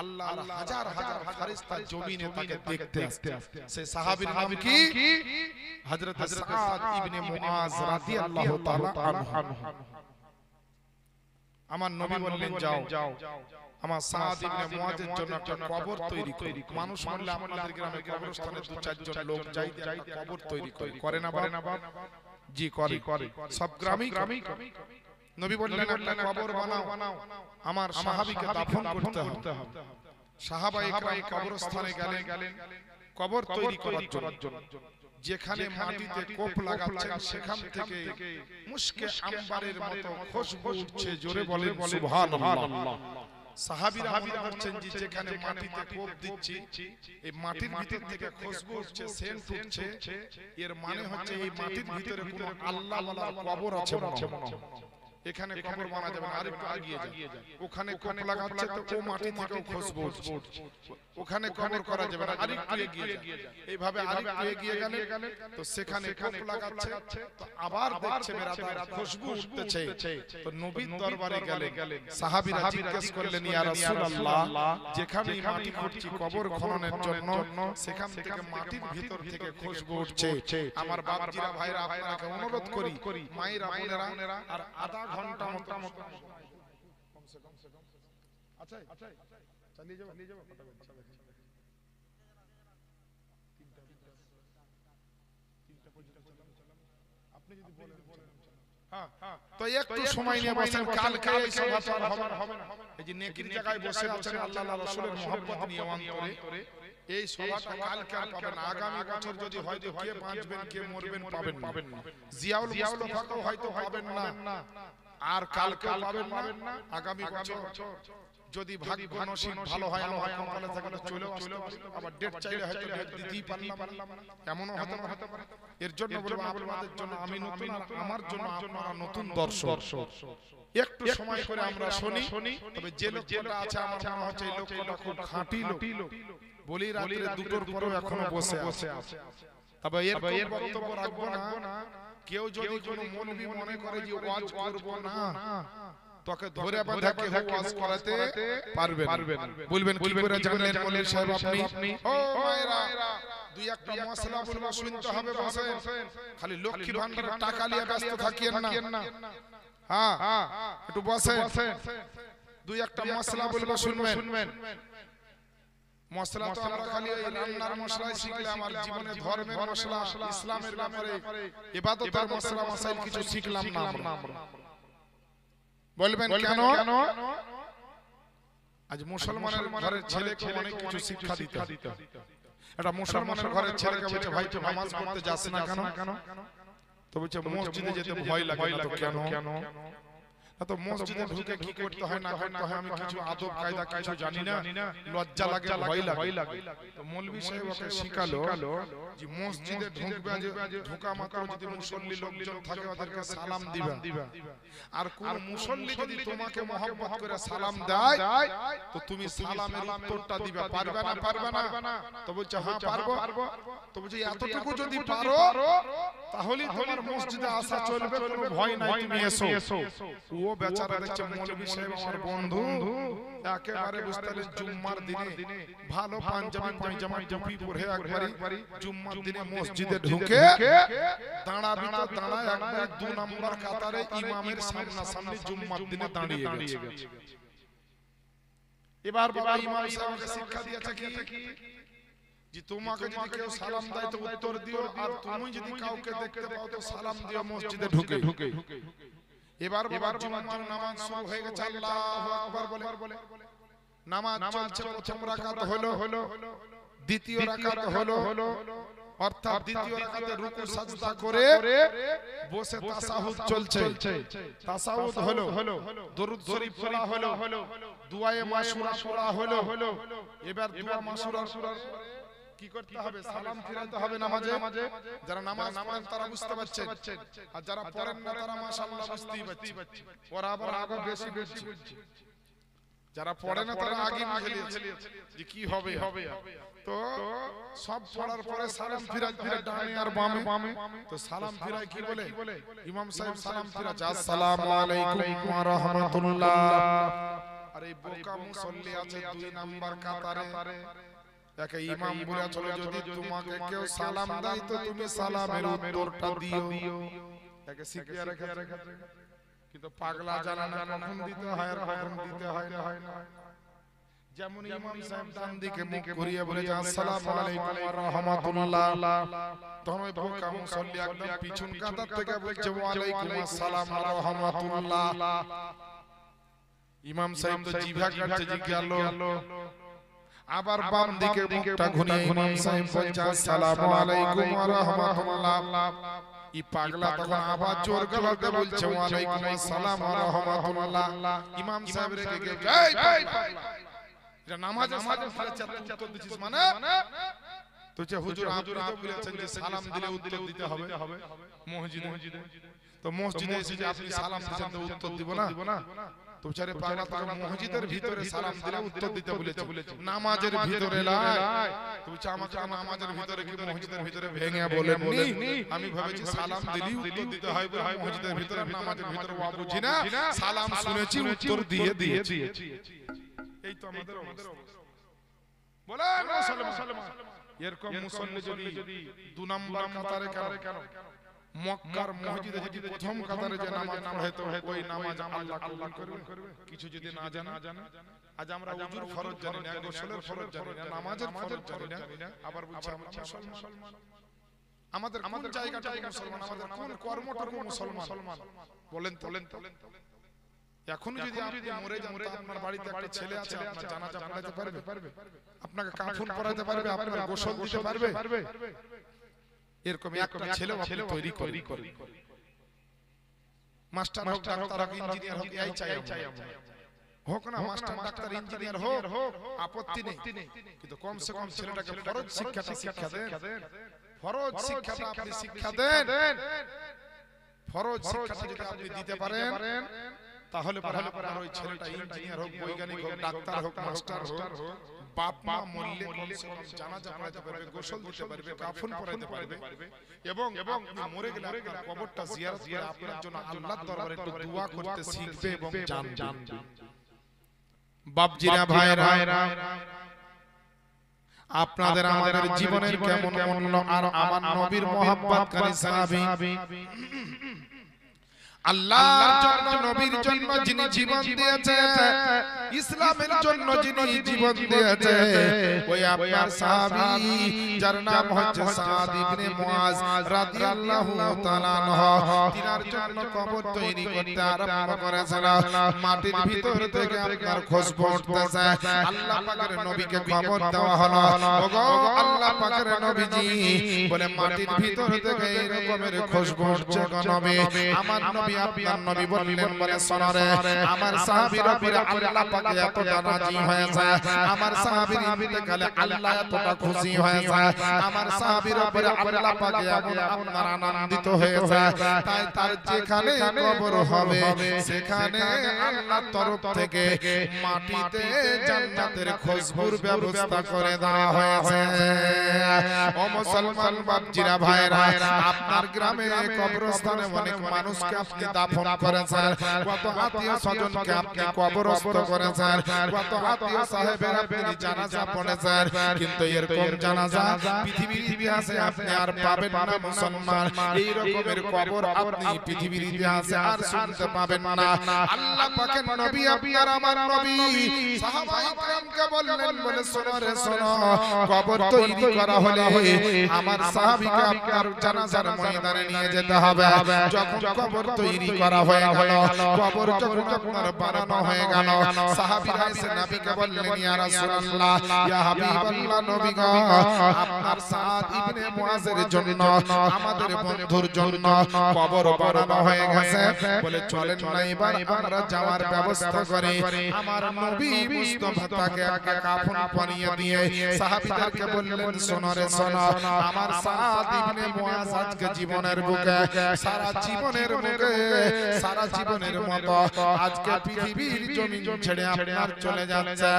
আল্লাহর হাজার হাজার ফেরেশতা জমিনে তাকে দেখতে আসছে সেই সাহাবীর নাম কি হযরত সাদ ইবনে মুআজ রাদিয়াল্লাহু তাআলা আনহু আমার নবী বললেন যাও আমার সাদ ইবনে মুআযের জন্য একটা কবর তৈরি করি। মানুষ মরলে আপনাদের গ্রামে কবরস্থানে দু চারজন লোক যাই একটা কবর তৈরি করে না বাপ? জি করে। সব গ্রামেই নবী বললেন একটা কবর বানাও, আমার সাহাবীকে দাফন করতে হবে। সাহাবায়ে কেরাম কবরস্থানে গেলেন কবর তৈরি করার জন্য। যেখানে মাটিতে কোপ লাগাচ্ছেন সেখান থেকে মুশকে আম্বারের মতো খুশবু উঠছে, জোরে বলেন সুবহানাল্লাহ। সাহাবীরা মনে করছেন যে যেখানে মাটিতে কোপ দিচ্ছি এই মাটির ভিতর থেকে খুশবু উঠছে, সেন্ট উঠছে, এর মানে হচ্ছে এই মাটির ভিতরে কোনো আল্লাহ ওয়ালার কবর আছে মনে হয়। এখানে কবর বানা যাবে না, আরেকটু এগিয়ে যায়, ওখানে কোপ লাগাচ্ছে তো ও মাটি থেকেও খুশবু উঠছে, ওখানে কবর করা যাবে না, আরেকটু এগিয়ে যায়, এইভাবে আরেকটু এগিয়ে গেলে তো সেখানে কোপ লাগাচ্ছে তো আবার দেখছে বেরাদার খুশবু উঠতেছে। তো নবীর দরবারে গেলেন, সাহাবীরা জিজ্ঞেস করলেন ইয়া রাসূলুল্লাহ, যেখানে মাটি খুঁড়ছি কবর খননের জন্য সেখান থেকে মাটির ভিতর থেকে খুশবু উঠছে। আমার বাপজিরা ভাইরা আপনাকে অনুরোধ করি, মায়েরা বোনেরা, আর আধা ঘন্টা মতো কমসে কম আচ্ছা চালিয়ে যাবো আপনি যদি বলেন তো একটু সময় নিয়ে বসেন, কালকে এই সভা তো আর হবে না। এই যে নেকির জায়গায় বসে আছেন আল্লাহ রাসূলের মহব্বত নিয়ে অন্তরে, এই সভাটা কালকে আর পাবেন না। আগামী বছর যদি হয়তো কে বাঁচবেন কে মরবেন পাবেন না, জিয়াউল মুস্তাফাকেও হয়তো পাবেন না, আর কালকে পাবেন না। আগামী বছর যদি ভাগ্য নসিব ভালো হয় আমার কপালে থাকলে চলেও আসতে পারে, আবার ডেট চাইলে হয়তো ডেট দিতেই পারলাম, এমনও হতে পারে। এর জন্য বলবো আপনাদের জন্য আমি নতুন, আর আমার জন্য আপনারা নতুন দর্শক। একটু সময় করে আমরা শুনি, তবে যে লোকটা আছে আমার মনে হচ্ছে এই লোকটা খুব খাঁটি লোক, বলি রাত্রে দুটোর পরেও এখনো বসে আছে। তবে এর বক্তব্য রাখবো না। কেউ যদি কোনো মৌলবি মনে করে যে ওয়াজ করব না, তোকে ধরে বাঁধা কে ওয়াজ করাতে পারবে না। বলবেন কি করে জানলেন মৌলবি সাহেব আপনি? ও মায়েরা, দুই একটা মশলা বলবো শুনতে হবে, বসেন। খালি লক্ষ্মী ভান্ডারের টাকা নিয়ে ব্যস্ত থাকিয়েন না। হ্যাঁ একটু বসেন, দুই একটা মশলা বলবো শুনবেন। মশলা তো আমরা খালি ওই রান্নার মশলাই শিখলাম, আর জীবনে ধর্মের মশলা, ইসলামের ব্যাপারে ইবাদতের মশলা মাসাইল কিছু শিখলাম না আমরা। বলবেন কেন? আজ মুসলমানের ঘরের ছেলেকে অনেক কিছু শিক্ষা দিতে হবে। একটা মুসলমানের ঘরের ছেলেকে বলছে ভাই তুই নামাজ পড়তে যাস না কেন? তো বলছে মসজিদে যেতে ভয় লাগে না। তো কেন? তো মসজিদে ঢুকে কি করতে হয় না করতে হয় আমি কিছু আদব কায়দা কিছু জানি না, লজ্জা লাগে, ভয় লাগে। তো মৌলভী সাহেব ওকে শিখালো যে মসজিদে ঢুকবে, ঢোকা মাত্র যদি মুসল্লি লোকজন থাকে ওদেরকে সালাম দিবা, আর কোন মুসল্লি যদি তোমাকে মহব্বত করে সালাম দেয় তো তুমি সালামের উত্তরটা দিবা। পারবে না? তো বলছে হ্যাঁ পারবো। তো বলছে এতটুকু যদি পারো তাহলে তোমার মসজিদে আসা চলবে, কোনো ভয় নাই, তুমি এসো। ও বেচারা দেখছে মৌলভী সাহেব আমার বন্ধু একেবারে বুঝতে জুম্মার দিনে ভালো পাঞ্জাবি পায়জামা টুপি পরে একবারে জুম্মার দিনে মসজিদে ঢুকে দাঁড়াবি তো দাঁড়ায় একবারে 2 নম্বর কাতারে ইমামের সামনাসামনি জুম্মার দিনে দাঁড়িয়ে গেছে। এবার বাবা ইমাম সাহেবকে শিক্ষা দিয়েছে কি যে তোমাকে যদি কেউ সালাম দেয় তো উত্তর দিও, আর তুমি যদি কাউকে দেখতে পাও তো সালাম দিও মসজিদে ঢুকে। এবার জুমার নামাজ শুরু হয়ে গেছে, আল্লাহু আকবার বলে নামাজ চলছে। প্রথম রাকাত হলো, দ্বিতীয় রাকাত হলো, অর্থাৎ দ্বিতীয় রাকাতে রুকু সাজদা করে বসে তাসাহুদ চলছে। তাসাহুদ হলো, দরুদ শরীফ পড়া হলো, দুআয়ে মাসুরা পড়া হলো। এবার দুআ মাসুরা কি করতে হবে? সালাম ফিরাতে হবে নামাজে। যারা নামাজ পড়েন তারা বুঝতে পারছেন, আর যারা পড়েন না তারা মাশাআল্লাহ বুঝতেই পারছেন। ওরা আবার আগে বেশি বুঝছে, যারা পড়ে না তারা আগে বুঝে নিয়েছে যে কি হবে। তো সব পড়ার পরে সালাম ফিরাতে ডানে আর বামে। তো সালাম ফিরায় কি বলে? ইমাম সাহেব সালাম ফিরাচ্ছে আসসালামু আলাইকুম ওয়া রাহমাতুল্লাহ। আর এই বোকা মুসল্লি আছে 2 নাম্বার কাতারে, একে ইমাম বলে চলে যদি তোমাকে কেউ সালাম দেয় তো তুমি সালামের উত্তরটা দিও। একে শিখিয়ে রেখেছে, কিন্তু পাগলা জানা না কখন দিতে হয় আর কখন দিতে হয় না। যেমন ইমাম সাহেব ডান দিকে মুখ ঘুরিয়ে বলে যে আসসালামু আলাইকুম ওয়া রাহমাতুল্লাহ, তখন ওই বোকা মুসল্লি একদম পিছন কাতার থেকে বলছে ওয়া আলাইকুম আসসালাম ওয়া রাহমাতুল্লাহ। ইমাম সাহেব তো জিভা কাটছে জি গেল, আবার বাম দিকে মুখটা ঘুরিয়ে ইমাম সাহেব বলছে আসসালামু আলাইকুম ওয়া রাহমাতুল্লাহ। ই পাগলা তখন আবার জোর গলাতে বলছে ওয়া আলাইকুম আসসালাম ওয়া রাহমাতুল্লাহ। ইমাম সাহেব রেগে গেছে, এই পাগলা, এটা নামাজের সালাম ফেলেছে, উত্তর দিছিস মানে? তো যে হুজুর আপনি তো বলেছেন যে সালাম দিলে উত্তর দিতে হবে মসজিদে, তো মসজিদে এসে যে আপনি সালাম দিয়েছেন তো উত্তর দিব না? তো বেচারে পাগলা তো মসজিদের ভিতরে সালাম দিলে উত্তর দিতে বলেছে, নামাজের ভিতরে নয়। তো বলছে আমাকে নামাজের ভিতরে কি মসজিদের ভিতরে ভেঙে বলেননি? আমি ভাবেছি সালাম দিলেই উত্তর দিতে হয় বলে মসজিদের ভিতরে, নামাজের ভিতরে ওয়া বুঝি না, সালাম শুনেছি উত্তর দিয়ে দিয়েছি। এই তো আমাদের অবস্থা। বলেন মুসলমান, এরকম মুসল্লি যদি 2 নাম্বার কাতারে কেন? মক্কার মসজিদে যদি প্রথম কাতারে যে নামাজ পড়াইতো ওই নামাজ আল্লাহ কবুল করবে? কিছু যদি না জানা, আজ আমরা ওযুর ফরজ জানি না, গোসলের ফরজ জানি না, নামাজের ফরজ জানি না, আবার বলছি আমরা মুসলমান। আমাদের কোন জায়গাটা মুসলমান, আমাদের কোন কর্মটর্ম মুসলমান? বলেন তো। এখন যদি আপনি মরে যান, আপনার বাড়িতে একটা ছেলে আছে, আপনার জানাজা পড়াতে পারবে? আপনাকে কাফন পরাতে পারবে? আপনার গোসল দিতে পারবে? এরকম একটা ছেলে আপনি তৈরি করেন। মাস্টার হোক, ডাক্তার হোক, ইঞ্জিনিয়ার হোক, এই চাই আমরা। হোক না মাস্টার, ডাক্তার, ইঞ্জিনিয়ার হোক, আপত্তি নেই, কিন্তু কমসে কম ছেলেটাকে ফরজ শিক্ষাটা শিক্ষা দেন। ফরজ শিক্ষাটা আপনি শিক্ষা দেন। ফরজ শিক্ষাটা যদি আপনি দিতে পারেন তাহলে আপনার ওই ছেলেটা ইঞ্জিনিয়ার হোক, বৈজ্ঞানিক হোক, ডাক্তার হোক, মাস্টার হোক, বাপ মা মরলে কমসে কম জানাজা পড়াতে পারবে, গোসল দিতে পারবে, কাফন পরাতে পারবে, এবং মরে গেলে আপনার কবরটা জিয়ারত করে আপনার জন্য আল্লাহর দরবারে একটু দোয়া করতে শিখবে এবং জানবে। বাপজিরা, ভাইরা, আপনাদের আমাদের জীবনের কেমন মূল্য, আর আমার নবীর মোহাব্বতকারী সাহাবী, আল্লাহর জন্য, নবীর জন্য যিনি জীবন দিয়েছে, ইসলামের জন্য যিনি জীবন দিয়েছে, ওই আপনার সাহাবী যার নাম হচ্ছে সাদ ইবনে মুআজ রাদিয়াল্লাহু তাআলা আনহু, তিনার জন্য কবর তৈরি করতে আরম্ভ করেছেন। মাটির ভিতর থেকে আপনার খুশবু উঠতেছে। আল্লাহ পাকের নবীকে খবর দেওয়া হলো, ওগো আল্লাহ পাকের নবীজি, বলে মাটির ভিতর থেকে এই রকমের খুশবু উঠছে গো নবী। আমার নবী, আপনার নবী বললেন, বলে শোনো রে আমার সাহাবীর উপরে আল্লাহ পাক এতটা রাজি হয়েছে, আমার সাহাবীর ইন্তেকালে আল্লাহ এতটা খুশি হয়েছে, আমার সাহাবীর উপরে আল্লাহ পাক এমন আপনার আনন্দিত হয়েছে, তাই তার যেখানে কবর হবে সেখানে আল্লাহর তরফ থেকে মাটিতে জান্নাতের খুশবুর ব্যবস্থা করে দেওয়া হয়েছে। ও মুসলমান বাপজিরা, ভাইরা, আপনার গ্রামে কবরস্থানে অনেক মানুষকে আপনি দাফন করেছেন, কত আত্মীয় স্বজনকে আপনি কবরস্থ করেছেন, কত আত্মীয় সাহেবের আপনি জানাজা পড়েছেন, কিন্তু এরকম জানাজা পৃথিবীর ইতিহাসে আপনি আর পাবেন না মুসলমান। এই রকমের কবর আপনি পৃথিবীর ইতিহাসে আর শুনতে পাবেন না। আল্লাহ পাকের নবী, আপনার আমার নবী সাহাবায়ে কিরামকে বললেন, বলে শোনো রে শোনো, কবর তৈরি করা হলে আমার সাহাবীকে আপনার জানাজার ময়দানে নিয়ে যেতে হবে। যখন কবর তৈরি করা হয়ে গেল, কবর যখন আপনার বানানো হয়ে গেল, সাহাবীরা এসে নবীকে বললেন, ইয়া রাসূলুল্লাহ, ইয়া হাবিবাল্লাহ, নবী গো, আপনার সাদ ইবনে মুআজের জন্য, আমাদের বন্ধুর জন্য কবর বানানো হয়ে গেছে, বলে চলেন না এবার আমরা যাওয়ার ব্যবস্থা করি। আমার নবী মুস্তাফা তাকে একটা কাফন পরিয়ে দিয়ে সাহাবীদেরকে বললেন, শোনো রে শোনো, আমার সাদ ইবনে মুআজ আজকে জীবনের বুকে, সারা জীবনের বুকে, সারা জীবনের মতো আজকে পৃথিবীর জমিন ছেড়ে আপনার চলে যাচ্ছে।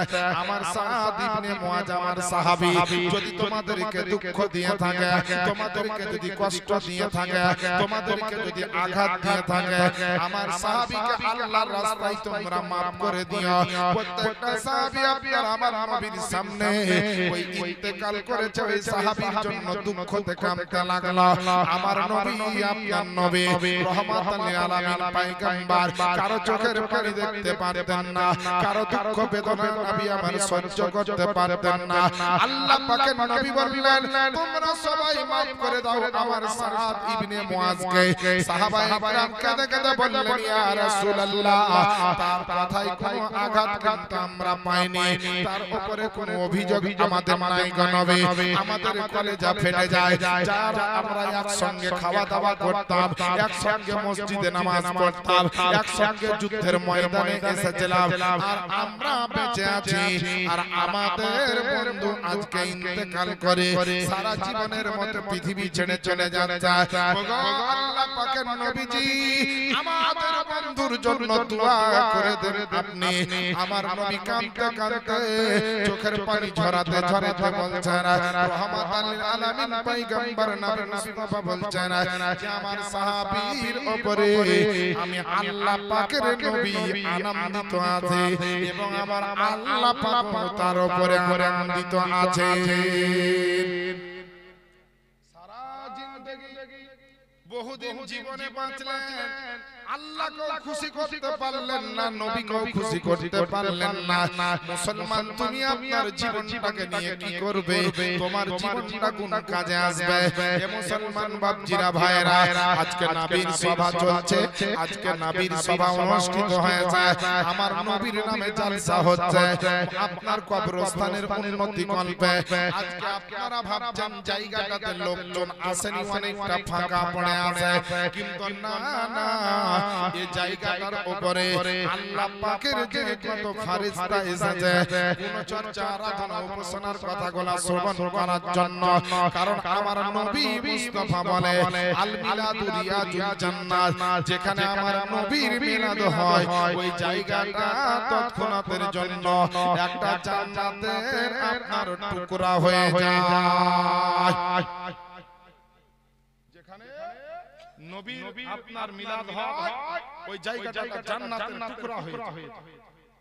আমার সাদ ইবনে মুআজ আমার সাহাবী, যদি তোমাদেরকে দুঃখ দিয়ে থাকে, তোমাদেরকে যদি কষ্ট দিয়ে থাকে, তোমাদেরকে যদি আঘাত দিয়ে থাকে, আমার সাহাবীকে আল্লাহর রাস্তায় তোমরা maaf করে দিও। প্রত্যেকটা সাহাবী আপনার আমার নবীর সামনে ওই ইন্তেকাল করেছে, ওই সাহাবীর জন্য দুঃখ থেকে কাঁদতে লাগলো। আমার নবী, আপনার নবী রহমাতুল আলামিন পয়গম্বর কারো চোখের পানি দেখতে পারতেন না, কারো দুঃখ বেদনা নবী আমার সহ্য করতে পারতেন না। আল্লাহ পাকের নবী বললেন তোমরা সবাই maaf করে দাও আমার সাদ ইবনে মুআজকে। সাহাবায়ে কিরাম কাঁদে কাঁদে বললেন ইয়া রাসূলুল্লাহ তার কথায় কোনো আঘাত কিন্তু আমরা পাইনি, তার উপরে কোনো অভিযোগ আমাদের নাই গো নবী। আমাদের কলেজা ফেটে যায়, যারা আমরা একসঙ্গে খাওয়া দাওয়া করতাম, একসঙ্গে মসজিদে নামাজ পড়তাম, একসঙ্গে যুদ্ধের ময়দানে এসেছিলাম, আর আমরা বেঁচে আছি, আর আমাদের বন্ধু আজকে ইন্তেকাল করে সারা জীবনের মতো পৃথিবী ছেড়ে চলে যাচ্ছে। ওগো আল্লাহ পাকের নবীজি আমাদের বন্ধুর জন্য দোয়া করে দেন আপনি। আমার নবী কাঁদতে কাঁদতে চোখের পানি ঝরাতে ঝরাতে বলছেন রহমাতাল লিল আলামিন পয়গম্বর নবী মুস্তাফা বলছেন যে আমার সাহাবীর উপরে আমি আল্লাহ পাকের নবী আনন্দিত আছে এবং আমার আল্লাহ পাক তার উপরে আনন্দিত আছে। সারা জিন্দেগি বহুদিন জীবনে বাঁচলেন, আল্লাহকেও খুশি করতে পারলেন না, নবীকেও খুশি করতে পারলেন না। মুসলমান তুমি আপনার জীবনটাকে নিয়ে কি করবে? তোমার জীবনটা কোন কাজে আসবে? হে মুসলমান বাপজিরা ভাইরা, আজকে নবীর সভা চলছে, আজকে নবীর সভা অনুষ্ঠিত হয়েছে, আমার নবীর নামে জলসা হচ্ছে, আপনার কবরস্থানের উন্নতি কল্পে আজকে আপনারা ভাবছেন জায়গাটাতে লোকজন আসেনি, অনেকটা ফাঁকা পড়ে আছে, কিন্তু না না, এই জায়গাটার উপরে আল্লাহ পাকের যে কত ফেরেশতা এসেছে কোন চর্চা আরাধনা উপাসনার কথাগুলো শ্রবণ করার জন্য। কারণ আমার নবী মুস্তাফা বলে আল মিলাদু রিয়াজুল জান্নাত, যেখানে আমার নবীর মিলাদ হয় ওই জায়গাটা তৎক্ষণাতের জন্য একটা জান্নাতের আপনার টুকরা হয়ে যায়। নবীর আপনার মিলাদ হয় ওই জায়গাটা জান্নাতের টুকরা হয়ে যায়।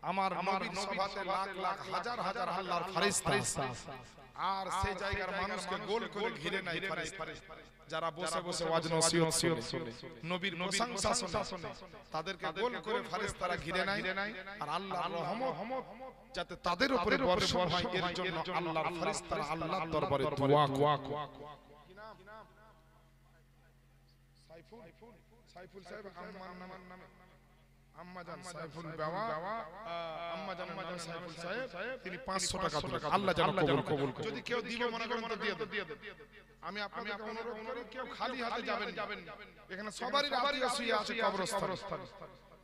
আমার নবীর সভাতে লাখ লাখ হাজার হাজার আল্লাহর ফেরেশতা, আর সেই জায়গার মানুষকে গোল করে ঘিরে নাই ফেরেশতা, যারা বসে বসে ওয়াজ নসিহত শুনে, নবীর প্রশংসা শুনে, তাদেরকে গোল করে ফেরেশতারা ঘিরে নাই, আর আল্লাহর রহমত যাতে তাদের উপরে বর্ষণ হয় এর জন্য আল্লাহর ফেরেশতারা আল্লাহর দরবারে দোয়া করে। সাইফুল সাহেব আম্মার নামে আম্মাজান সাইফুল বাবা আম্মাজান সাইফুল সাহেব তিনি 500 টাকা দিলেন, আল্লাহ যেন কবুল করে। যদি কেউ দিবে মনে করেন তো দিয়ে দেন। আমি আপনাকে অনুরোধ করি কেউ খালি হাতে যাবেন, এখানে সবারই আত্মীয় শুয়ে আছে কবরস্থানে,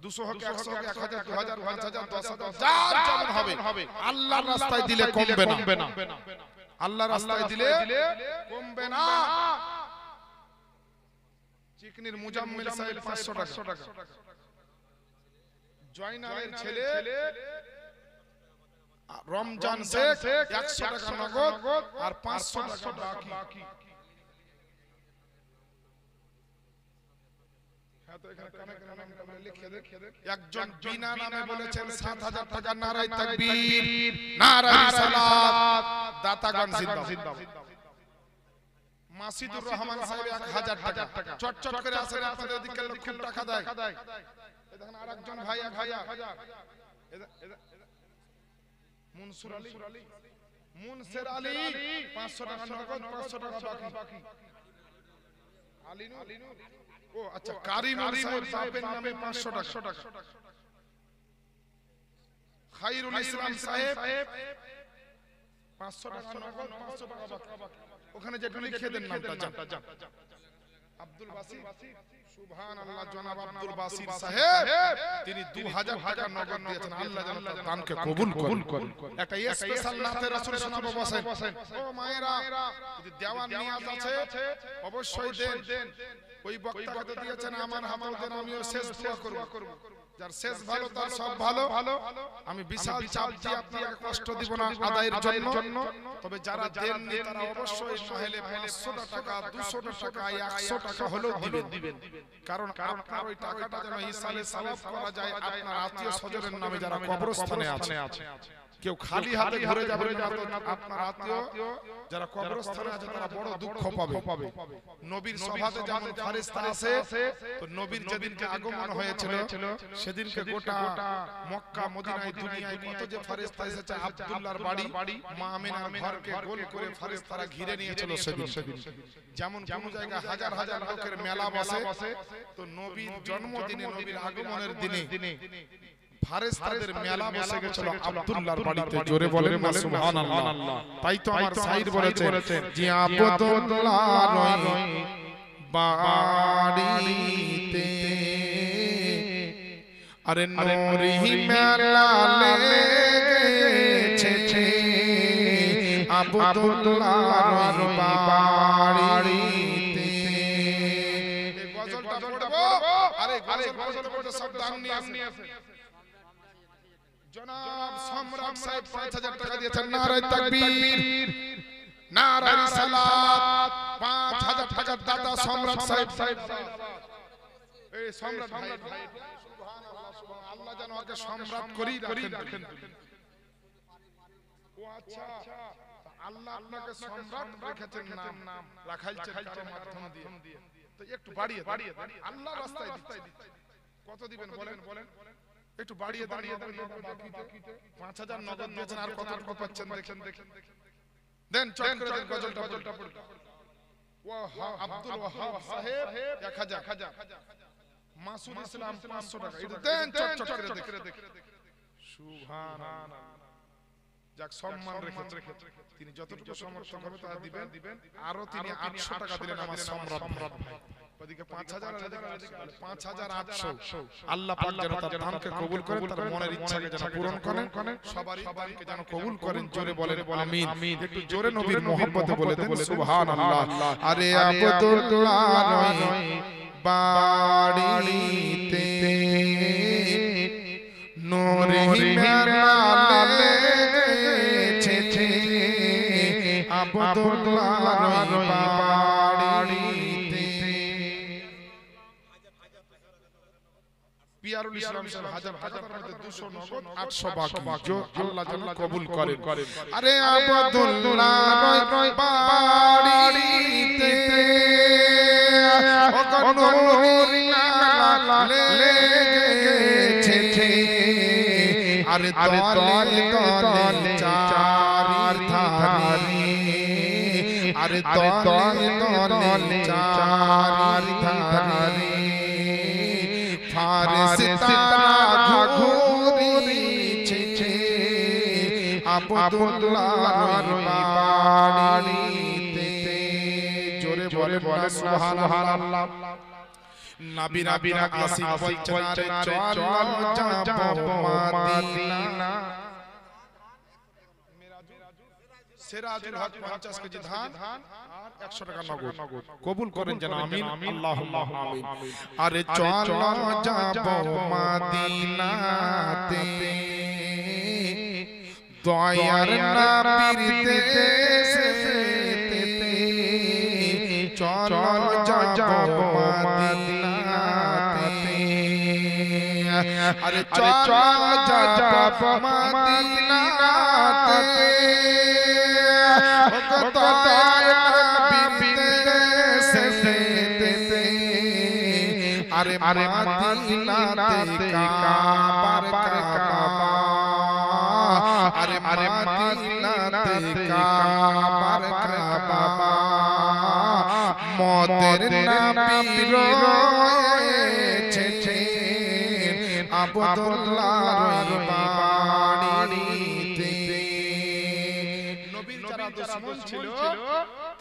200 হোক 100 হোক 1000 2000 5000 10000 যার যেমন হবে, আল্লাহর রাস্তায় দিলে কমবে না, আল্লাহর রাস্তায় দিলে কমবে না। চিকনির মুজাম্মিল সাহেব 500 টাকা, জয়নালের ছেলে রমজান শেখ 100 টাকা নগদ আর 500 টাকা বাকি। একজন বিনা নামে বলেছেন 7000 টাকা, নারায়ে তাকবীর, নারায়ে সালাত, দাতাগণ জিন্দাবাদ। মাসিদুর রহমান সাহেব 1000 টাকা, চটচট করে আসেন, আপনাদের দিকে লোক খুব টাকা দেয়। দেখেন আরেকজন ভাই 1000, মুনসুর আলী 500 টাকা নগদ, 500 টাকা বাকি। আলিনুর, ও আচ্ছা, কারিমুল সাহেব বাপের নামে 500 টাকা। খায়রুল ইসলাম সাহেব 500 টাকা নগদ, 500 টাকা বাকি। ওখানে যেটা লিখে দেন নামটা যান। আব্দুল বাসির, সুবহানাল্লাহ, জনাব আব্দুল বাসির সাহেব তিনি 2000 টাকা নগদ দিয়েছেন, আল্লাহ যেন তার দানকে কবুল করেন। একটা স্পেশাল নাতে রাসূল শোনাবো, বসেন। ও মায়েরা, যদি দেওয়ার নিয়ত আছে অবশ্যই দেন। ওই বক্তাকে দিয়েছেন আমার হাতে দেন, আমিও শেষ দোয়া করব। যার শেষ ভালো তার সব ভালো। আমি বিশাল চাপ দিয়ে আপনাকে কষ্ট দিব না আদায়ের জন্য। তবে যারা দেননি তারা অবশ্যই নাহলে 500 টাকা 200 টাকা 100 টাকা হলেও দিবেন। কারণ আপনার ওই টাকাটা যেন হিসাবে সওয়াব করা যায় আপনার আত্মীয় স্বজনের নামে যারা কবরস্থানে আছে। কেউ খালি হাতে ঘুরে যাবে না, তো আপনার আত্মীয় যারা কবরস্থানে আছে তারা বড় দুঃখ পাবে। নবীর সভাতে যেমন ফেরেশতা আছে, তো নবীর যেদিনকে আগমন হয়েছিল সেদিনকে গোটা মক্কা মদিনায় দুনিয়ায় কত যে ফেরেশতা এসেছে। আব্দুল্লাহর বাড়ি মা আমিনার ঘরকে গোল করে ফেরেশতারা ঘিরে নিয়েছিল সেদিন। যেমন কোন জায়গায় হাজার হাজার লোকের মেলা বসে, তো নবীর জন্মদিনে নবীর আগমনের দিনে ফেরেশতাদের মেলা বসে গেছিল আব্দুল্লাহর বাড়িতে। জোরে বলেন না সুবহানাল্লাহ। তাই তো আমার সাইদ বলেছে যে আব্দুল্লাহর বাড়িতে আরে নূরি মেলা লেগেছে আব্দুল্লাহর বাড়িতে। এই গজলটা পড়বো, আরে গজল পড়তে সব দাম নিয়ে আসে। জনাব সম্রাট সাহেব 5000 টাকা দিয়েছেন। নারায়ে তাকবীর, নারায়ে রিসালাত। 5000 টাকার দাতা সম্রাট সাহেব। এই সম্রাট ভাই, সুবহানাল্লাহ সুবহানাল্লাহ, আল্লাহ যেন ওকে সম্রাট করেই রাখেন। ও আচ্ছা, আল্লাহ আপনাকে সম্রাট রেখেছেন, নাম রাখাইছেন কারো মাধ্যম দিয়ে। তো একটু বাড়িয়ে আল্লাহ রাস্তায় দিচ্ছেন। কত দিবেন বলেন? একটু বাড়িয়ে 5000 নগদ দিয়েছেন, আর কত টাকা পাচ্ছেন দেখেন। দেন চট করে দেন গজলটা পড়ুন। ওয়াহাব আব্দুল ওয়াহাব সাহেব 1000, মাসুদ ইসলাম 500 টাকা। এটা দেন চট করে দেখেন। সুবহানাল্লাহ। যাক সম্মান রেখেছে, তিনি যতটুকু সমর্থন হবে তা দিবেন। আরো তিনি 800 টাকা দিলেন আমার সম্রাট ভাই। ওদিকে 5000 আর এদিকে 5800। আল্লাহ পাক যেন তার দানকে কবুল করেন, তার মনের ইচ্ছাকে যেন পূরণ করেন, সবারই দানকে যেন কবুল করেন। জোরে বলেন আমিন। একটু জোরে নবীর মহব্বতে বলে দেন সুবহানাল্লাহ। আরে আব্দুল্লাহর বাড়িতে নূরি মেলা লেগেছে আব্দুল্লাহর বাড়িতে। পিয়ারুল ইসলাম সাহেব 1000 মধ্যে 200 নগদ, 800 বাকি। আল্লাহ যেন কবুল করেন। আরে আব্দুল্লাহর বাড়িতে নূরি মেলা লেগেছে। আরে দলে দলে চার ধারে, আরে দলে দলে চার ধারে ফেরেশতারা ঘুরিছে আব্দুল্লাহর বাড়িতে। জোরে বলেন সুবহানাল্লাহ। নবীরা আসিক বলছেন আরে চল যাব মদিনা। সিরাজুল হক 50 কেজি ধান আর 100 টাকা নগদ। কবুল করেন যেন আমিন, আল্লাহুম্মা আমিন। আরে চল যাব মদিনাতে দয়ার নবীর দেশেতে। চল যাব মদিনাতে, আরে চল যাব মদিনাতে। আরে মদিনাতে কাবার কাবা, আরে মদিনাতে কাবার কাবা। মদের নবী রয়েছে আব্দুল্লাহর বাড়িতে। নবীর যারা দুশমন ছিল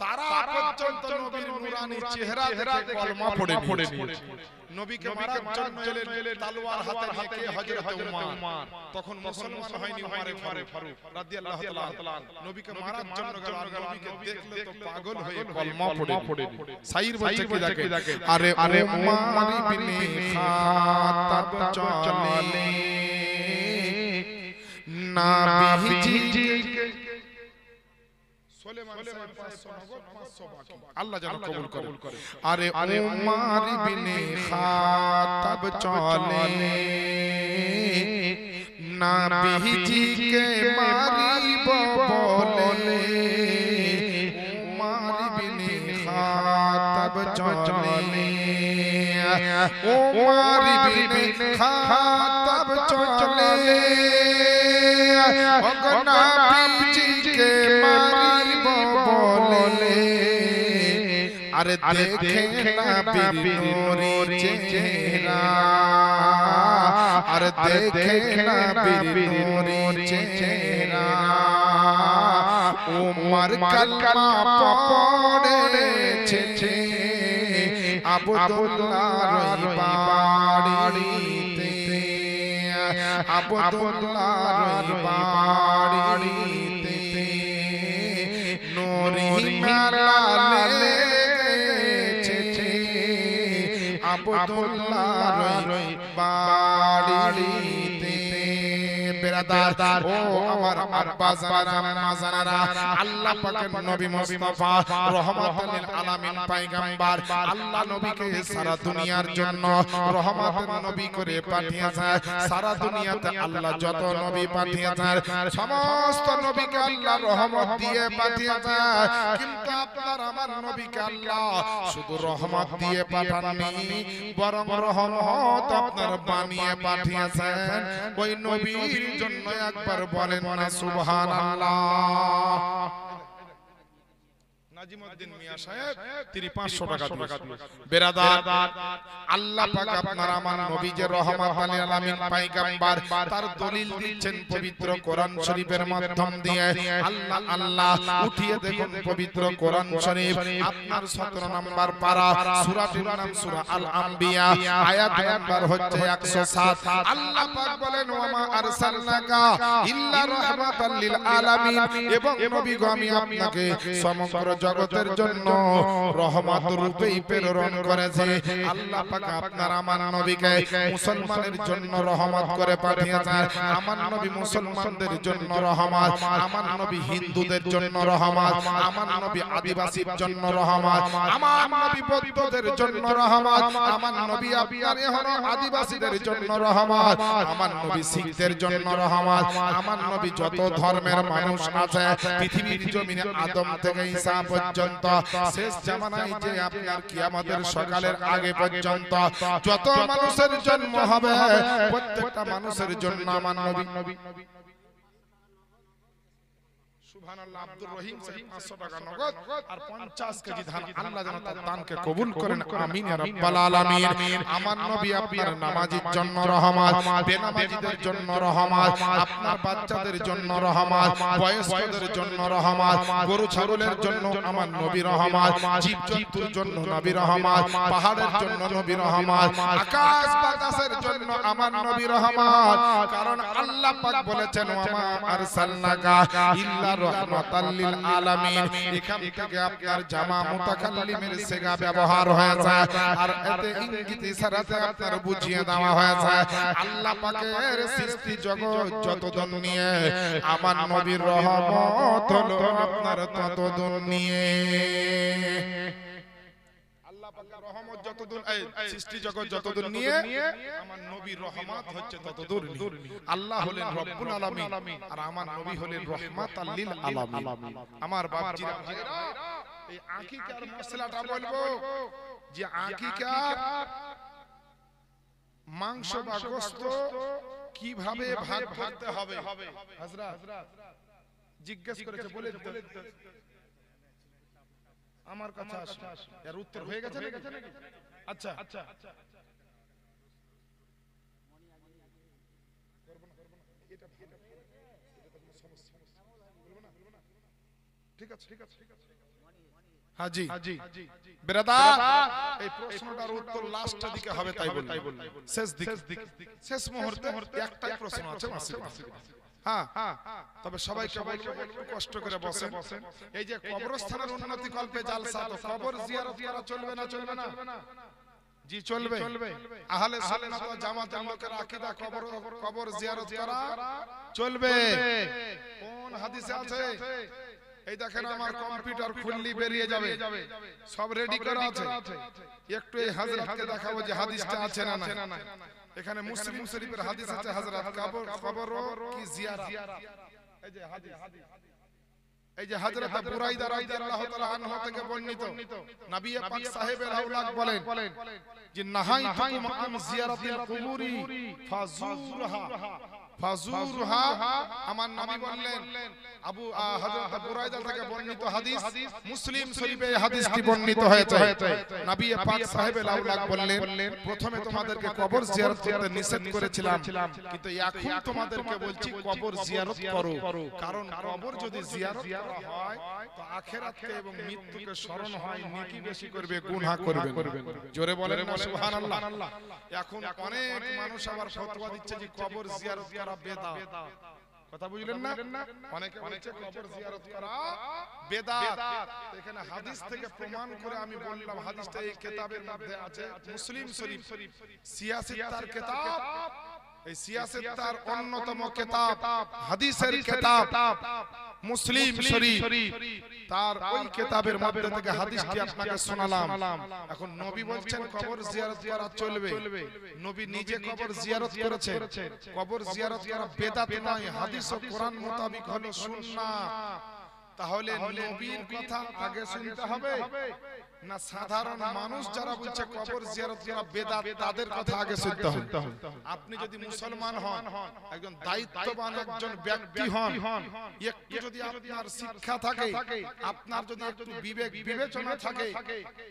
তারা পর্যন্ত নবীর নূরানি চেহারা দেখে কলমা পড়ে নিয়েছে। নবীকে মারার জন্য এলেন তলোয়ার হাতে নিয়ে হযরত উমর। তখন মুসলমান হয়নি উমরে ফারুক রাদিয়াল্লাহু তাআলা। নবীকে মারার জন্য গেল, নবীকে দেখলে তো পাগল হয়ে কলমা পড়ে। সাইর বলছে কি দেখে, আরে উমর ইবনে খাত্তাব চলে নবীজিকে সুলাইমান সাহেব 500 নগদ 500 বাকি আল্লাহ যেন কবুল করে আরে উমর ইবনে খাত্তাব চলে নবীজিকে মারিব বলে উমর ইবনে খাত্তাব চলে উমর ইবনে খাত্তাব চলে নবীজিকে মারিব বলে আরে দেখে নবীর নূরি চেহারা আরে দেখে নবীর নূরি চেহারা উমর কালমা পড়েছে আব্দুল্লাহর বাড়িতে আব্দুল্লাহর বাড়িতে নূরি মালা লেগেছে আব্দুল্লাহর বাড়িতে বেরাদার ও আমার আব্বা জানারা আম্মা জানারা আল্লাহ পাকের নবী মুস্তাফা রহমাতুল লিল আলামিন পয়গম্বর আল্লাহ নবীকে সারা দুনিয়ার জন্য রহমাতুল নবী করে পাঠিয়েছেন সারা দুনিয়াতে আল্লাহ যত নবী পাঠিয়েছেন সমস্ত নবীকে আল্লাহ রহমত দিয়ে পাঠিয়েছেন কিন্তু আপনার আমার নবীকে আল্লাহ শুধু রহমত দিয়ে পাঠাননি বরং রহমত আপনার বানিয়ে পাঠিয়েছেন ওই নবীর জন্য একবার বলেন না সুবহানাল্লাহ নাজিমউদ্দিন মিয়া সাহেব তিনি 500 টাকা দিয়ে বেরাদার আল্লাহ পাক আপনার আমার নবী যে রহমাতুল লিল আলামিন পয়গম্বর তার দলিল দিচ্ছেন পবিত্র কোরআন শরীফের মাধ্যম দিয়ে আল্লাহ আল্লাহ উঠিয়ে দেখুন পবিত্র কোরআন শরীফ আপনার 17 নম্বর পারা সূরাটির নাম সূরা আল আম্বিয়া আয়াত নাম্বার হচ্ছে 107 আল্লাহ পাক বলেন ওয়া মা আরসালনাকা ইল্লা রাহমাতাল লিল আলামিন এবং নবী গো আমি আপনাকে সমগ্র জগতের জন্য রহমত রূপেই প্রেরণ করেছে আল্লাহ পাক আপনার আমার নবীকে মুসলমানের জন্য রহমত করে পাঠিয়েছেন আমার নবী মুসলমানদের জন্য রহমত আমার নবী হিন্দুদের জন্য রহমত আমার নবী আদিবাসীর জন্য রহমত আমার নবী বৌদ্ধদের জন্য রহমত আমার নবী আপনার এখনো আদিবাসীদের জন্য রহমত আমার নবী শিখদের জন্য রহমত আমার নবী যত ধর্মের মানুষ আছে পৃথিবীর জমিনে আদম থেকে ঈসা পর্যন্ত শেষ জামানায় যে আপনার কিয়ামতের সকালের আগে পর্যন্ত যত মানুষের জন্ম হবে প্রত্যেকটা মানুষের জন্য আমার নবী সুবহানাল্লাহ আব্দুর রহিম সাহেব 500 টাকা নগদ আর 50 কেজি ধান আল্লাহ যেন তার দানকে কবুল করেন আমিন ইয়া রাব্বাল আলামিন আমার নবী আপনার নামাজীর জন্য রহমত বেনামাজীদের জন্য রহমত আপনার বাচ্চাদের জন্য রহমত বয়স্কদের জন্য রহমত গরু ছাগলের জন্য আমার নবী রহমত জীবজন্তুর জন্য নবী রহমত পাহাড়ের জন্য নবী রহমত আকাশ বাতাসের জন্য আমার নবী রহমত কারণ আল্লাহ পাক বলেছেন ওয়া মা আরসালনাকা ইল্লা রাহমাতাল লিল আলামিন এখান থেকে আপনার জামা মুতাকাল্লিমের সিগা ব্যবহার হয়েছে আর এতে ইঙ্গিত ইশারাতে আপনার বুঝিয়ে দেওয়া হয়েছে আল্লাহ পাকের সৃষ্টি জগৎ যতদূর নিয়ে আমার নবীর রহমত হলো আপনার ততদূর নিয়ে আল্লাহ পাকের রহমত যতদূর এই সৃষ্টি জগৎ যতদূর নিয়ে আমার নবীর রহমত হচ্ছে ততদূর নিয়ে আল্লাহ হলেন রব্বুল আলামিন আর আমার নবী হলেন রাহমাতাল লিল আলামিন আমার বাপজিরা ভাইরা এই আকিকার মশলাটা বলবো যে আকিকা মাংস বা গোশত কিভাবে ভাগ করতে হবে হযরত জিজ্ঞেস করেছে বলে আমার কাছে আসে এর উত্তর হয়ে গেছে নাকি আচ্ছা ঠিক আছে হাজি ব্রাদার এই প্রশ্নটার উত্তর লাস্টের দিকে হবে তাই বললাম শেষ দিকে শেষ মুহূর্তে একটাই প্রশ্ন আছে মাসিক হ্যাঁ তবে সবাইকে বলবো কষ্ট করে বসেন এই যে কবরস্থানের উন্নতি কল্পে জালসা তো কবর জিয়ারত করা চলবে না জি চলবে। আহলে সুন্নাত ওয়াল জামাতের লোকের আকীদা কবর জিয়ারত করা চলবে। কোন হাদিসে আছে? এই দেখেন আমার কম্পিউটার খুললি বেরিয়ে যাবে, সব রেডি করা আছে। একটু এই হযরতকে দেখাবো যে হাদিসটা আছে না না। এখানে মুসলিম শরীফের হাদিস আছে, হযরত কবর কি জিয়ারত। এই যে হাদিস, এই যে হযরত বুরাইদা রাদিয়াল্লাহু তাআলা আনহু থেকে বর্ণিত, নবী পাক সাহেবের আওলাদ বলেন যে নাহাইতুকুম আন জিয়ারাতিল কুবুরি ফাজুরহা। আমার নবী বললেন, হযরত বুরাইদা থেকে বর্ণিত হাদিস, মুসলিম শরীফে এই হাদিসটি বর্ণিত হয়েছে। নবী পাক সাহেবের আওলাদ বললেন, প্রথমে তোমাদেরকে কবর জিয়ারত করতে নিষেধ করেছিলাম, কিন্তু এখন তোমাদেরকে বলছি কবর জিয়ারত করো। কারণ কবর যদি জিয়ারত করা হয় তো আখিরাতকে এবং মৃত্যুকে স্মরণ হয়, নেকি বেশি করবে, গুনাহ করবে। জোরে বলেন না সুবহানাল্লাহ। এখন অনেক মানুষ আবার ফতোয়া দিচ্ছে যে কবর জিয়ারত করা বেদাত। কথা বুঝলেন না? অনেকে বলছে কবর জিয়ারত করা বেদাত। এখানে হাদিস থেকে প্রমাণ করে আমি বললাম, হাদিসটা এই কিতাবের মধ্যে আছে, মুসলিম শরীফ সিয়াসিত্তার কিতাব। এই সিয়াসিত্তার অন্যতম কিতাব, হাদিসের কিতাব মুসলিম শরীফ, তার ওই কিতাবের মধ্যে থেকে হাদিসটি আপনাকে শোনালাম। এখন নবী বলছেন কবর জিয়ারত করা চলবে। নবী নিজে কবর জিয়ারত করেছেন। কবর জিয়ারত করা বেদাত নয়, হাদিস ও কোরআন মোতাবেক হলো সুন্নাহ। তাহলে নবীর কথা আগে শুনতে হবে না সাধারণ মানুষ যারা বলছে কবর জিয়ারত করা বেদাত তাদের কথা আগে শুনতে হবে? আপনি যদি মুসলমান হন, একজন দায়িত্ববান একজন ব্যক্তি হন, একটু যদি আপনার শিক্ষা থাকে, আপনার যদি একটু বিবেক বিবেচনা থাকে,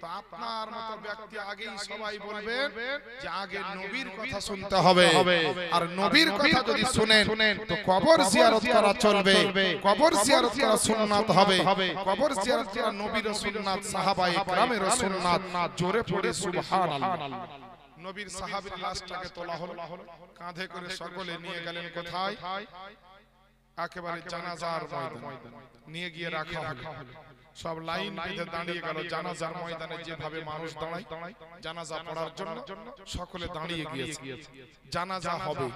তো আপনার মতো ব্যক্তি আগেই সবাই বলবেন যে আগে নবীর কথা শুনতে হবে। আর নবীর কথা যদি শুনেন তো কবর জিয়ারত করা চলবে, কবর জিয়ারত করা সুন্নাত হবে, কবর জিয়ারত করা নবীর সুন্নাত, সাহাবায়ে কেরামের সুন্নাত। জোরে পড়ে সুবহানাল্লাহ। নবীর সাহাবীর লাশটাকে তোলা হলো, কাঁধে করে সকলে নিয়ে গেলেন কোথায়? একেবারে জানাজার ময়দানে নিয়ে গিয়ে রাখা হলো। সব লাইন বেঁধে দাঁড়িয়ে গেল জানাজার ময়দানে। যেভাবে মানুষ দাঁড়ায় জানাজা পড়ার জন্য, সকলে দাঁড়িয়ে গিয়েছে। জানাজা হবে,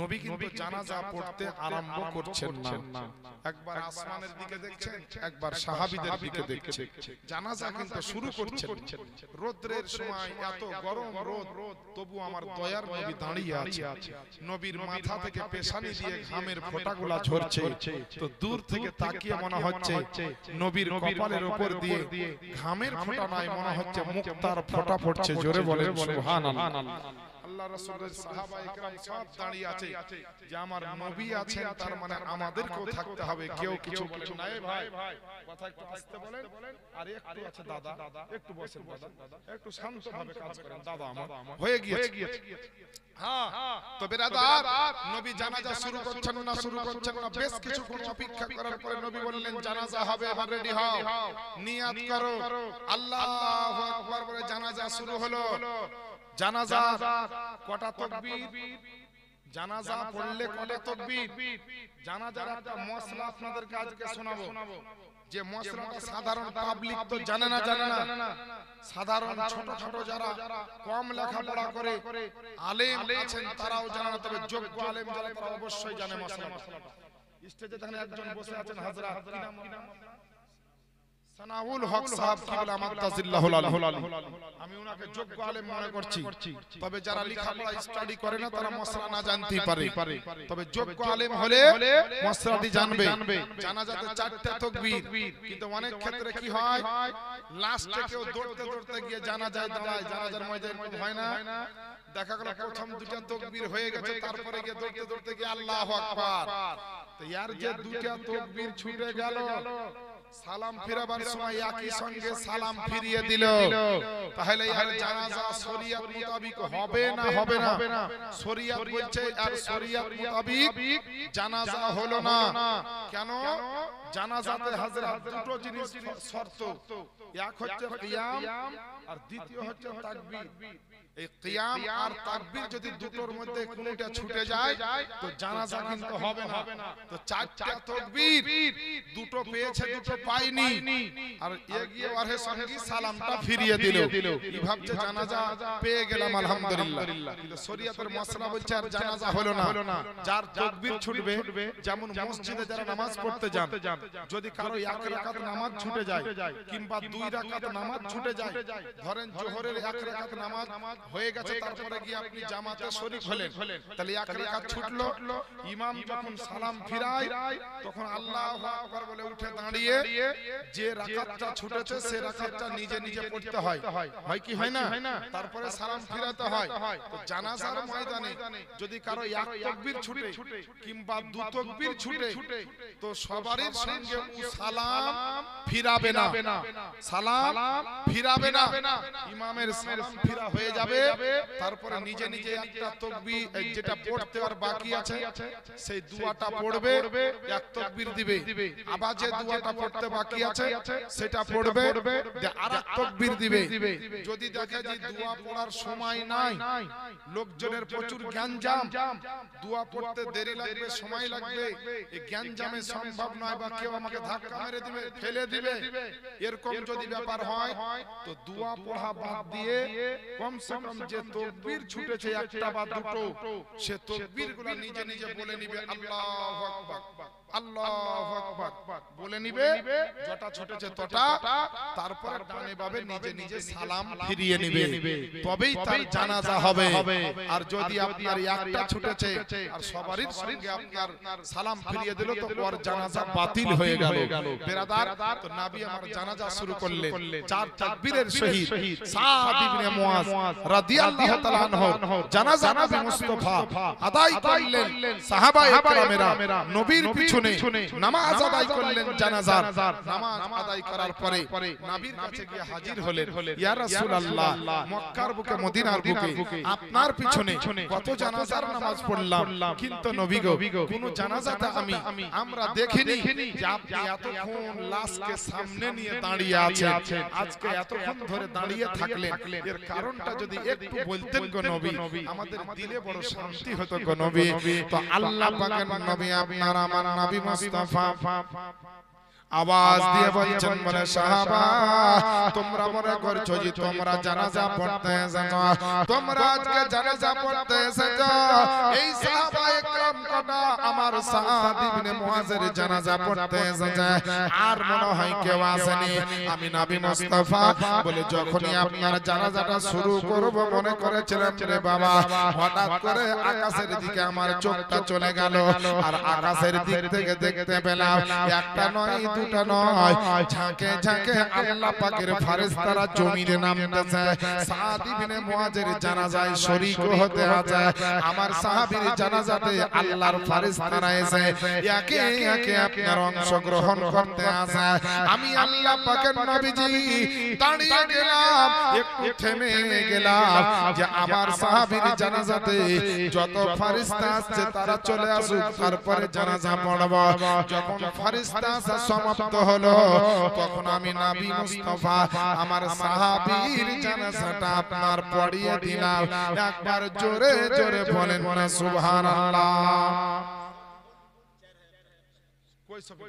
নবী কিন্তু জানাজা পড়তে আরম্ভ করছেন না। একবার আসমানের দিকে দেখছেন, একবার সাহাবীদের দিকে দেখছেন। জানাজা কিন্তু শুরু করছেন। রোদ্রের সময় এত গরম রোদ, তবু আমার দয়ার নবী দাঁড়িয়ে আছে। নবীর মাথা থেকে পেশানি দিয়ে ঘামের ফোঁটাগুলো ঝরছে। তো দূর থেকে তাকিয়ে মনে হচ্ছে নবীর কপালের উপর দিয়ে ঘামের ফোঁটা নাই, মনে হচ্ছে মুক্তার ফোঁটা পড়ছে। জোরে বলেন সুবহানাল্লাহ। আল্লাহ রাসূলের সাহাবায়ে কেরাম সব দাঁড়িয়ে আছে যে আমার নবী আছেন, তার মানে আমাদেরকেও থাকতে হবে। কেউ কিছু বলে না। ভাই কথা একটু আস্তে বলেন। আর একটু আছে দাদা, একটু বসেন দাদা, একটু শান্তভাবে কাজ করেন দাদা। আমার হয়ে গিয়েছে। হ্যাঁ, তো বেরাদার, নবী জানাজা শুরু করছেন না। বেশ কিছুক্ষণ অপেক্ষা করার পরে নবী বললেন জানাজা হবে, এবার রেডি হও, নিয়াত করো। আল্লাহু আকবার বলে জানাজা শুরু হলো। জানাজা কটা তাকবীর? জানাজা পড়লে কটা তাকবীর? জানাজার একটা মশলা আপনাদেরকে আজকে শোনাবো, যে মশলাটা সাধারণ পাবলিক তো জানে না। সাধারণ ছোট ছোট যারা কম লেখাপড়া করে আলেম আছেন তারাও জানে না, তবে যোগ্য আলেম যারা তারা অবশ্যই জানে মশলাটা। স্টেজে দেখেন একজন বসে আছেন, হযরত কি নাম? সানাউল হক সাহেব কিবলা মাদ্দাজিল্লাহুল আলী। আমি উনাকে যোগ্য আলেম মনে করছি, তবে যারা লেখাপড়া স্টাডি করে না তারা মশলা না জানতেই পারে, তবে যোগ্য আলেম হলে মশলাটি জানবে। জানাজাতে 4টা তাকবীর, কিন্তু অনেক ক্ষেত্রে কি হয় লাস্টে কেউ দৌড়তে দৌড়তে গিয়ে জানাজায় দাঁড়ায়। জানাজার ময়দানে হয় না, দেখা গেল প্রথম 2টা তাকবীর হয়ে গেছে, তারপরে গিয়ে দৌড়তে দৌড়তে গিয়ে আল্লাহু আকবার। তো ইয়ার যে 2টা তাকবীর ছুটে গেল, সালাম ফিরাবার সময় একই সঙ্গে সালাম ফিরিয়ে দিল, তাহলে আর জানাজা শরীয়ত মোতাবেক হবে না? হবে না। শরীয়ত বলছে আর শরীয়ত মোতাবেক জানাজা হলো না। কেন? জানাজাতে হযরত দুটো জিনিস শর্ত, এক হচ্ছে কিয়াম আর দ্বিতীয় হচ্ছে তাকবীর। এই কিয়াম আর তাকবীর যদি দুটোর মধ্যে কোনোটা ছুটে যায় তো জানাজা কিন্তু হবে না। তো চারটা তাকবীর, দুটো পেয়েছে দুটো পায়নি, আর এগিয়ে ওয়ারে সঙ্গী সালামটা ফিরিয়ে দিল, এই ভাবছে জানাজা পেয়ে গেলাম আলহামদুলিল্লাহ। কিন্তু শরীয়তের মাসলা বলছে আর জানাজা হলো না। যার তাকবীর ছুটবে, যেমন মসজিদে যারা নামাজ পড়তে যান, যদি কারো এক রাকাত নামাজ ছুটে যায় কিংবা দুই রাকাত নামাজ ছুটে যায়, ধরেন জোহরের এক রাকাত নামাজ হয়ে গেছে, তারপরে গিয়ে আপনি জামাতে শরীক হলেন, তাহলে এক রাকাত ছুটলো, ইমাম যখন সালাম ফিরায় তখন আল্লাহু আকবার বলে উঠে দাঁড়িয়ে যে রাকাতটা ছুটেছে সে রাকাতটা নিজে নিজে পড়তে হয়, হয় কি হয় না? তারপরে সালাম ফিরাতে হয়। তো জানাজার ময়দানে যদি কারো এক তাকবীর ছুটে কিংবা দু তাকবীর ছুটে, তো সবারই সঙ্গে সালাম ফিরাবে না, সালাম ফিরাবে না, ইমামের সালাম ফিরা হয়ে যাবে, তারপরে নিজে নিজে একটা তাকবীর যেটা পড়তে আর বাকি আছে সেই দুয়াটা পড়বে, এক তাকবীর দিবে, আবার যে দুয়াটা পড়তে বাকি আছে সেটা পড়বে, আরেক তাকবীর দিবে। যদি দেখে যে দুয়া পড়ার সময় নাই, লোকজনের প্রচুর গ্যাঞ্জাম, দুয়া পড়তে দেরি লাগবে, সময় লাগবে, এই গ্যাঞ্জামে সম্ভব নয়, বা কেউ আমাকে ধাক্কা মেরে দিবে, ফেলে দিবে, এরকম যদি ব্যাপার হয় তো দুয়া পড়া বাদ দিয়ে কমসে কম যে তাকবীর ছুটেছে একটা বা দুটো, সে তাকবীরগুলো নিজে নিজে বলে নিবে, আল্লাহু আকবার, আল্লাহু আকবার বলে নিবে, যটা ছুটেছে তটা, তারপর ডানে বামে নিজে নিজে সালাম ফিরিয়ে নিবে, তবেই তার জানাজা হবে। আর যদি আপনার একটা ছুটেছে আর সবারই সঙ্গে আপনার সালাম ফিরিয়ে দিল, তো ওর জানাজা বাতিল হয়ে গেল। বেরাদার, তো নবী আমার জানাজা শুরু করলেন চার তাকবীরের সহিত। সাদ ইবনে মুআজ রাদিয়াল্লাহু তাআলা আনহু জানাজা নবী মুস্তাফা আদায় করলেন, সাহাবায়ে কেরামেরা নবীর পিছনে নামাজ আদায় করলেন, জানাজার নামাজ আদায় করার পরে নবীর কাছে গিয়ে হাজির হলেন, ইয়া রাসূলুল্লাহ, মক্কার বুকে মদিনার বুকে আপনার পিছনে কত জানাজার নামাজ পড়লাম, কিন্তু নবী গো কোন জানাজাতে আমরা দেখিনি যে আপনি এতক্ষণ লাশকে সামনে নিয়ে দাঁড়িয়ে আছেন, আজকে এতক্ষণ ধরে দাঁড়িয়ে থাকলেন, এর কারণটা যদি একটু বলতেন গো নবী, আমাদের দিলে বড় শান্তি হতো গো নবী। তো আল্লাহ পাকের নবী আপনার আমার নবী মুস্তাফা আওয়াজ দিয়ে বলছেন, বলে সাহাবা তোমরা মনে করছো যে তোমরা জানাজা পড়তে এসেছো, তোমরা আজকে জানাজা পড়তে এসেছো, এই সাহাবায়ে کرام কটা আমার সাদ ইবনে মুআজের জানাজা পড়তে এসেছে, আর মনে হয় কেউ আসেনি। আমি নবী মুস্তাফা বলে যখনই আপনার জানাজাটা শুরু করব মনে করেছিলাম রে বাবা, হঠাৎ করে আকাশের দিকে আমার চোখটা চলে গেল, আর আকাশের দিক থেকে দেখতে পেলাম একটা নয় দুটা নয়, ঝাঁকে ঝাঁকে আল্লাহ পাকের ফেরেশতারা জমিনে নামতেছে, সাদ ইবনে মুআজের জানাজায় শরীক হতে আছে। আমার সাহাবীর জানাজাতে আল্লাহর ফেরেশতারা এসে একে একে আপনার অংশগ্রহণ করতে আছে। আমি আল্লাহ পাকের নবীজি দাঁড়িয়ে গেলাম, একটু থেমে গেলাম যে আমার সাহাবীর জানাজাতে যত ফেরেশতা আসছে তারা চলে আসুক, তারপরে জানাজা পড়ব। যখন ফেরেশতা আসা সমাপ্ত হলো, তখন আমি নবী মুস্তাফা আমার সাহাবীর জানাজাটা আপনার পড়িয়ে দিলাম। একবার জোরে জোরে বলেন না সুবহানাল্লাহ। কই সব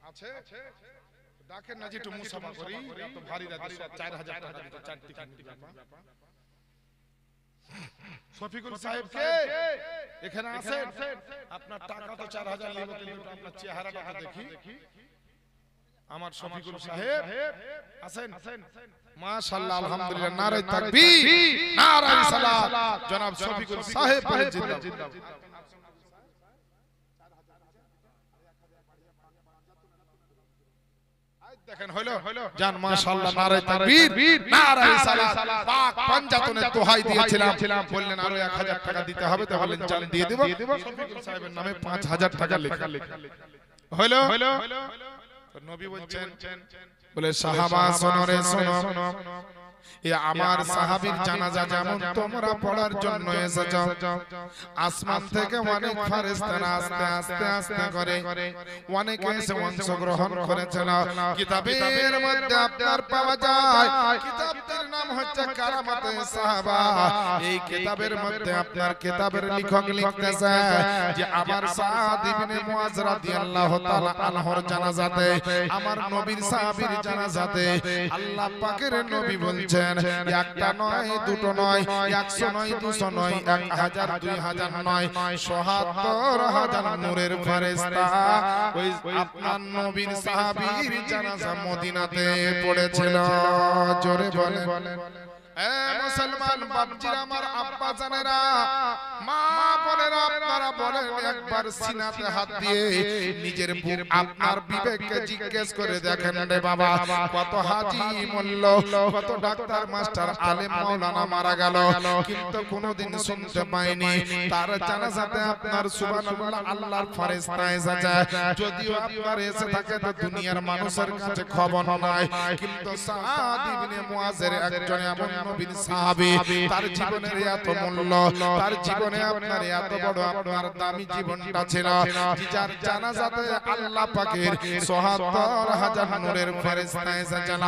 আছে ডাকেন না, যেটু মুসাফা করি, এত ভারী রাজি 4000 টাকা দিতে, চারটি কাটি বাবা। শফিকুল সাহেব কে এখানে আছেন? আপনার টাকা তো 4000 লাগবে, কিন্তু আপনার চেহারাটা দেখি। আমার শফিকুল সাহেব আছেন? মাশাআল্লাহ, আলহামদুলিল্লাহ, নারে তাকবীর, নারে সালাত, জনাব শফিকুল সাহেব বলে জিন্দাবাদ। দেখেন হলো জান, মাশাআল্লাহ, নারে তাকবীর, নারে সালাত। পাক পাঞ্জাতনের দোহাই দিয়েছিলাম, বললেন আরো 1000 টাকা দিতে হবে, তো বললেন জান দিয়ে দেব। শফিকুল সাহেবের নামে 5000 টাকা লেখা হলো। নবী বলছেন, বলে সাহাবা শোনো রে শোনো, এ আমার সাহাবীর জানাজা যেমন তোমরা পড়ার জন্য এসেছো, আসমান থেকে অনেক ফেরেশতারা আস্তে আস্তে আস্তে করে অনেকে এসে অংশগ্রহণ করেছেন। কিতাবের মধ্যে আপনার পাওয়া যায়, কিতাবটির নাম হচ্ছে কারামাতে সাহাবা। এই কিতাবের মধ্যে আপনার কিতাবের লেখক লিখতেছে যে আমার সাদ ইবনে মুআজ রাদিয়াল্লাহু তাআলা আনহুর জানাজাতে, আমার নবীর সাহাবীর জানাজাতে আল্লাহ পাকের নবী বলছেন একটা নয়, দুটো নয়, 100 নয়, 200 নয়, 1000, 2000 নয়, ৭৭,০০০ নূরের ফেরেশতা ওই আপনার নবীর সাহাবীর জানাজা মদিনাতে পড়েছিল। জোরে বলেন এ মুসলমান বাপজিরা, আমার আব্বা জানেরা, মা বোনেরা, আপনারা বলেন একবার সিনাতে হাত দিয়ে নিজের আপনার বিবেককে জিজ্ঞেস করে দেখেন রে বাবা, কত হাজি মূল্য, কত ডাক্তার মাস্টার আলেম মাওলানা মারা গেল, কিন্তু কোনোদিন শুনতে পাইনি তার জানাজাতে আপনার সুবহানাল্লাহ আল্লাহর ফেরেশতা এসেছে। যদিও আপনার এসে থাকে তো দুনিয়ার মানুষের কাছে খবর নাই, কিন্তু সাদ ইবনে মুআজের একজন এমন নবীর সাহাবী, তার জীবনের এত মূল্য, তার জীবনে আপনার এত বড় আপনার দামি জীবনটা ছিল, যার জানাজাতে আল্লাহ পাকের ৭৭,০০০ নূরের ফেরেশতা এসেছিল,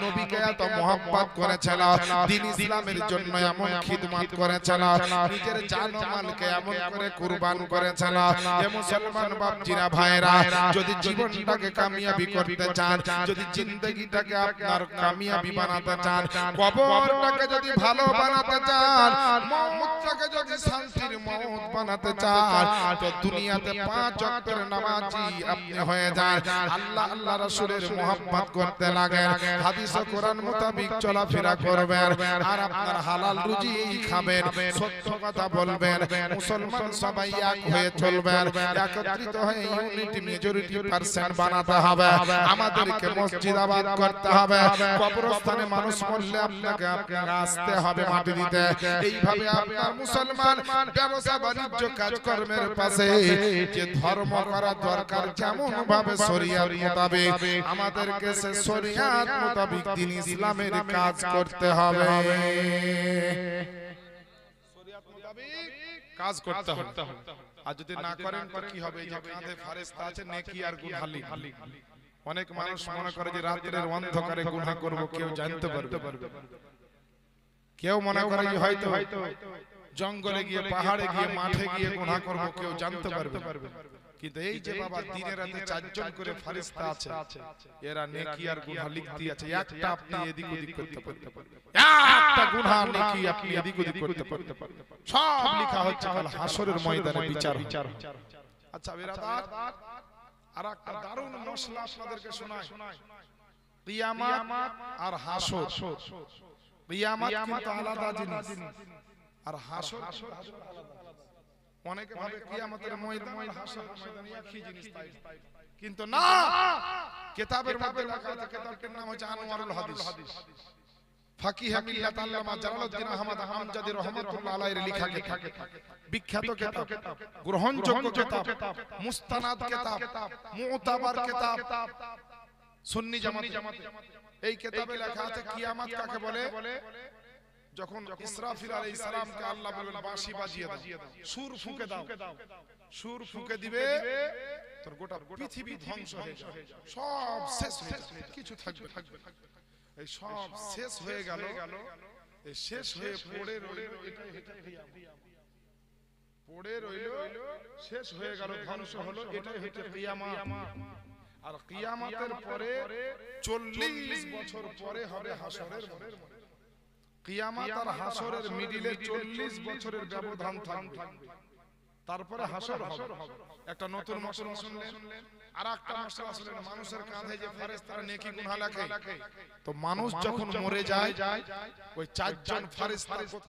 নবীকে এত মহব্বত করেছিল, দ্বীন ইসলামের জন্য এমন খিদমত করেছিল, নিজের জান ও মালকে এমন করে কুরবান করেছিল। এ মুসলমান বাপজিরা ভাইরা, যদি জীবনটাকে কামিয়াবি করতে চান, যদি জিন্দেগিটাকে আপনার কামিয়াবি বানাতে চান, কবরটাকে যদি ভালো বানাতে চান, মওতটাকে যদি শান্তির মওত বানাতে চান, তো দুনিয়াতে 5 ওয়াক্তের নামাজি আপনি হয়ে যান, আল্লাহ আল্লাহ রাসূলের মহব্বত করতে লাগেন, হাদিস ও কোরআন মোতাবেক চলাফেরা করবেন, আর আপনার হালাল রুজি খাবেন, সত্য কথা বলবেন, মুসলমান সবাই এক হয়ে চলবেন, একত্রিত হয়ে ইউনিটি মেজরিটি পারসেন্ট বানাতে হবে। আমাদেরকে মসজিদ আবাদ করতে হবে, কবরস্থানে মানুষ মরলে আপনাকে আসতে হবে মাটি দিতে। এইভাবে আপনার মুসলমান ব্যবসা বাণিজ্য কাজকর্মের পাশে যে ধর্ম করা দরকার, যেমন ভাবে শরীয়ত মোতাবেক আমাদেরকে সে শরীয়ত মোতাবেক দ্বীন ইসলামের কাজ করতে হবে, শরীয়ত মোতাবেক কাজ করতে হবে। আর যদি না করেন তো কি হবে? এই যে কাঁধে ফেরেশতা আছে, নেকি আর গুনাহ খালি। অনেক মানুষ মনে করে যে রাতের অন্ধকারে গুনাহ করব, কেউ জানতে পারবে, কেউ মনে করে যে হয়তো জঙ্গলে গিয়ে, পাহাড়ে গিয়ে, মাঠে গিয়ে গুনাহ করব, কেউ জানতে পারবে। কিন্তু এই যে বাবা দিনে রাতে 4 জন করে ফেরেশতা আছে, এরা নেকি আর গুনাহ লিখতে আছে। একটা আপনি এদিক ওদিক করতে পারবেন, একটা গুনাহ নেকি আপনি এদিক ওদিক করতে পারবেন, সব লেখা হচ্ছে কাল হাসরের ময়দানে বিচার। আচ্ছা বিরাদার, আর একটা দারুণ মশলা আপনাদেরকে শোনাই, কিয়ামত আর হাসর। কিয়ামত কিন্তু আলাদা জিনিস, আর হাসর অনেকে ভাবে কিয়ামতের ময়দান আর হাসরের ময়দান একই জিনিস, তাই কিন্তু না। কিতাবের মধ্যে লেখা আছে, কিতাবটির নাম হচ্ছে আনোয়ারুল হাদিস, ফাকিহ মিল্লাত আল্লামা জালালউদ্দিন আহমদ আমজাদি রাহমাতুল্লাহ আলাইহির লেখা কিতাব, বিখ্যাত কিতাব, গ্রহণযোগ্য কিতাব, মুস্তানাদ কিতাব, মুতাবার কিতাব সুন্নি জামাতে। এই কিতাবে লেখা আছে কিয়ামত কাকে বলে? যখন ইসরাফিল আলাইহিস সালামকে আল্লাহ বলবেন বাঁশি বাজিয়ে দাও, সুর ফুঁকে দাও, সুর ফুঁকে দিবে, তোর গোটা পৃথিবী ধ্বংস হয়ে যাবে, সব শেষ হয়ে যাবে, কিছু থাকবে না। এই সব শেষ হয়ে গেল, এই শেষ হয়ে পড়ে রইল, এটাই পড়ে রইল, শেষ হয়ে গেল, ধ্বংস হলো, এটাই হচ্ছে কিয়ামত। আর কিয়ামতের পরে 40 বছর পরে হবে হাসরের ময়দান। কিয়ামত আর হাসরের মিডিলে 40 বছরের ব্যবধান থাকবে, তারপরে হাসর হবে। একটা নতুন মশলা শুনলেন, আর একটা মশলা শুনলেন, মানুষের কাঁধে যে ফেরেশতারা নেকি গুনাহ লেখে, তো মানুষ যখন মরে যায়, ওই 4 জন ফেরেশতা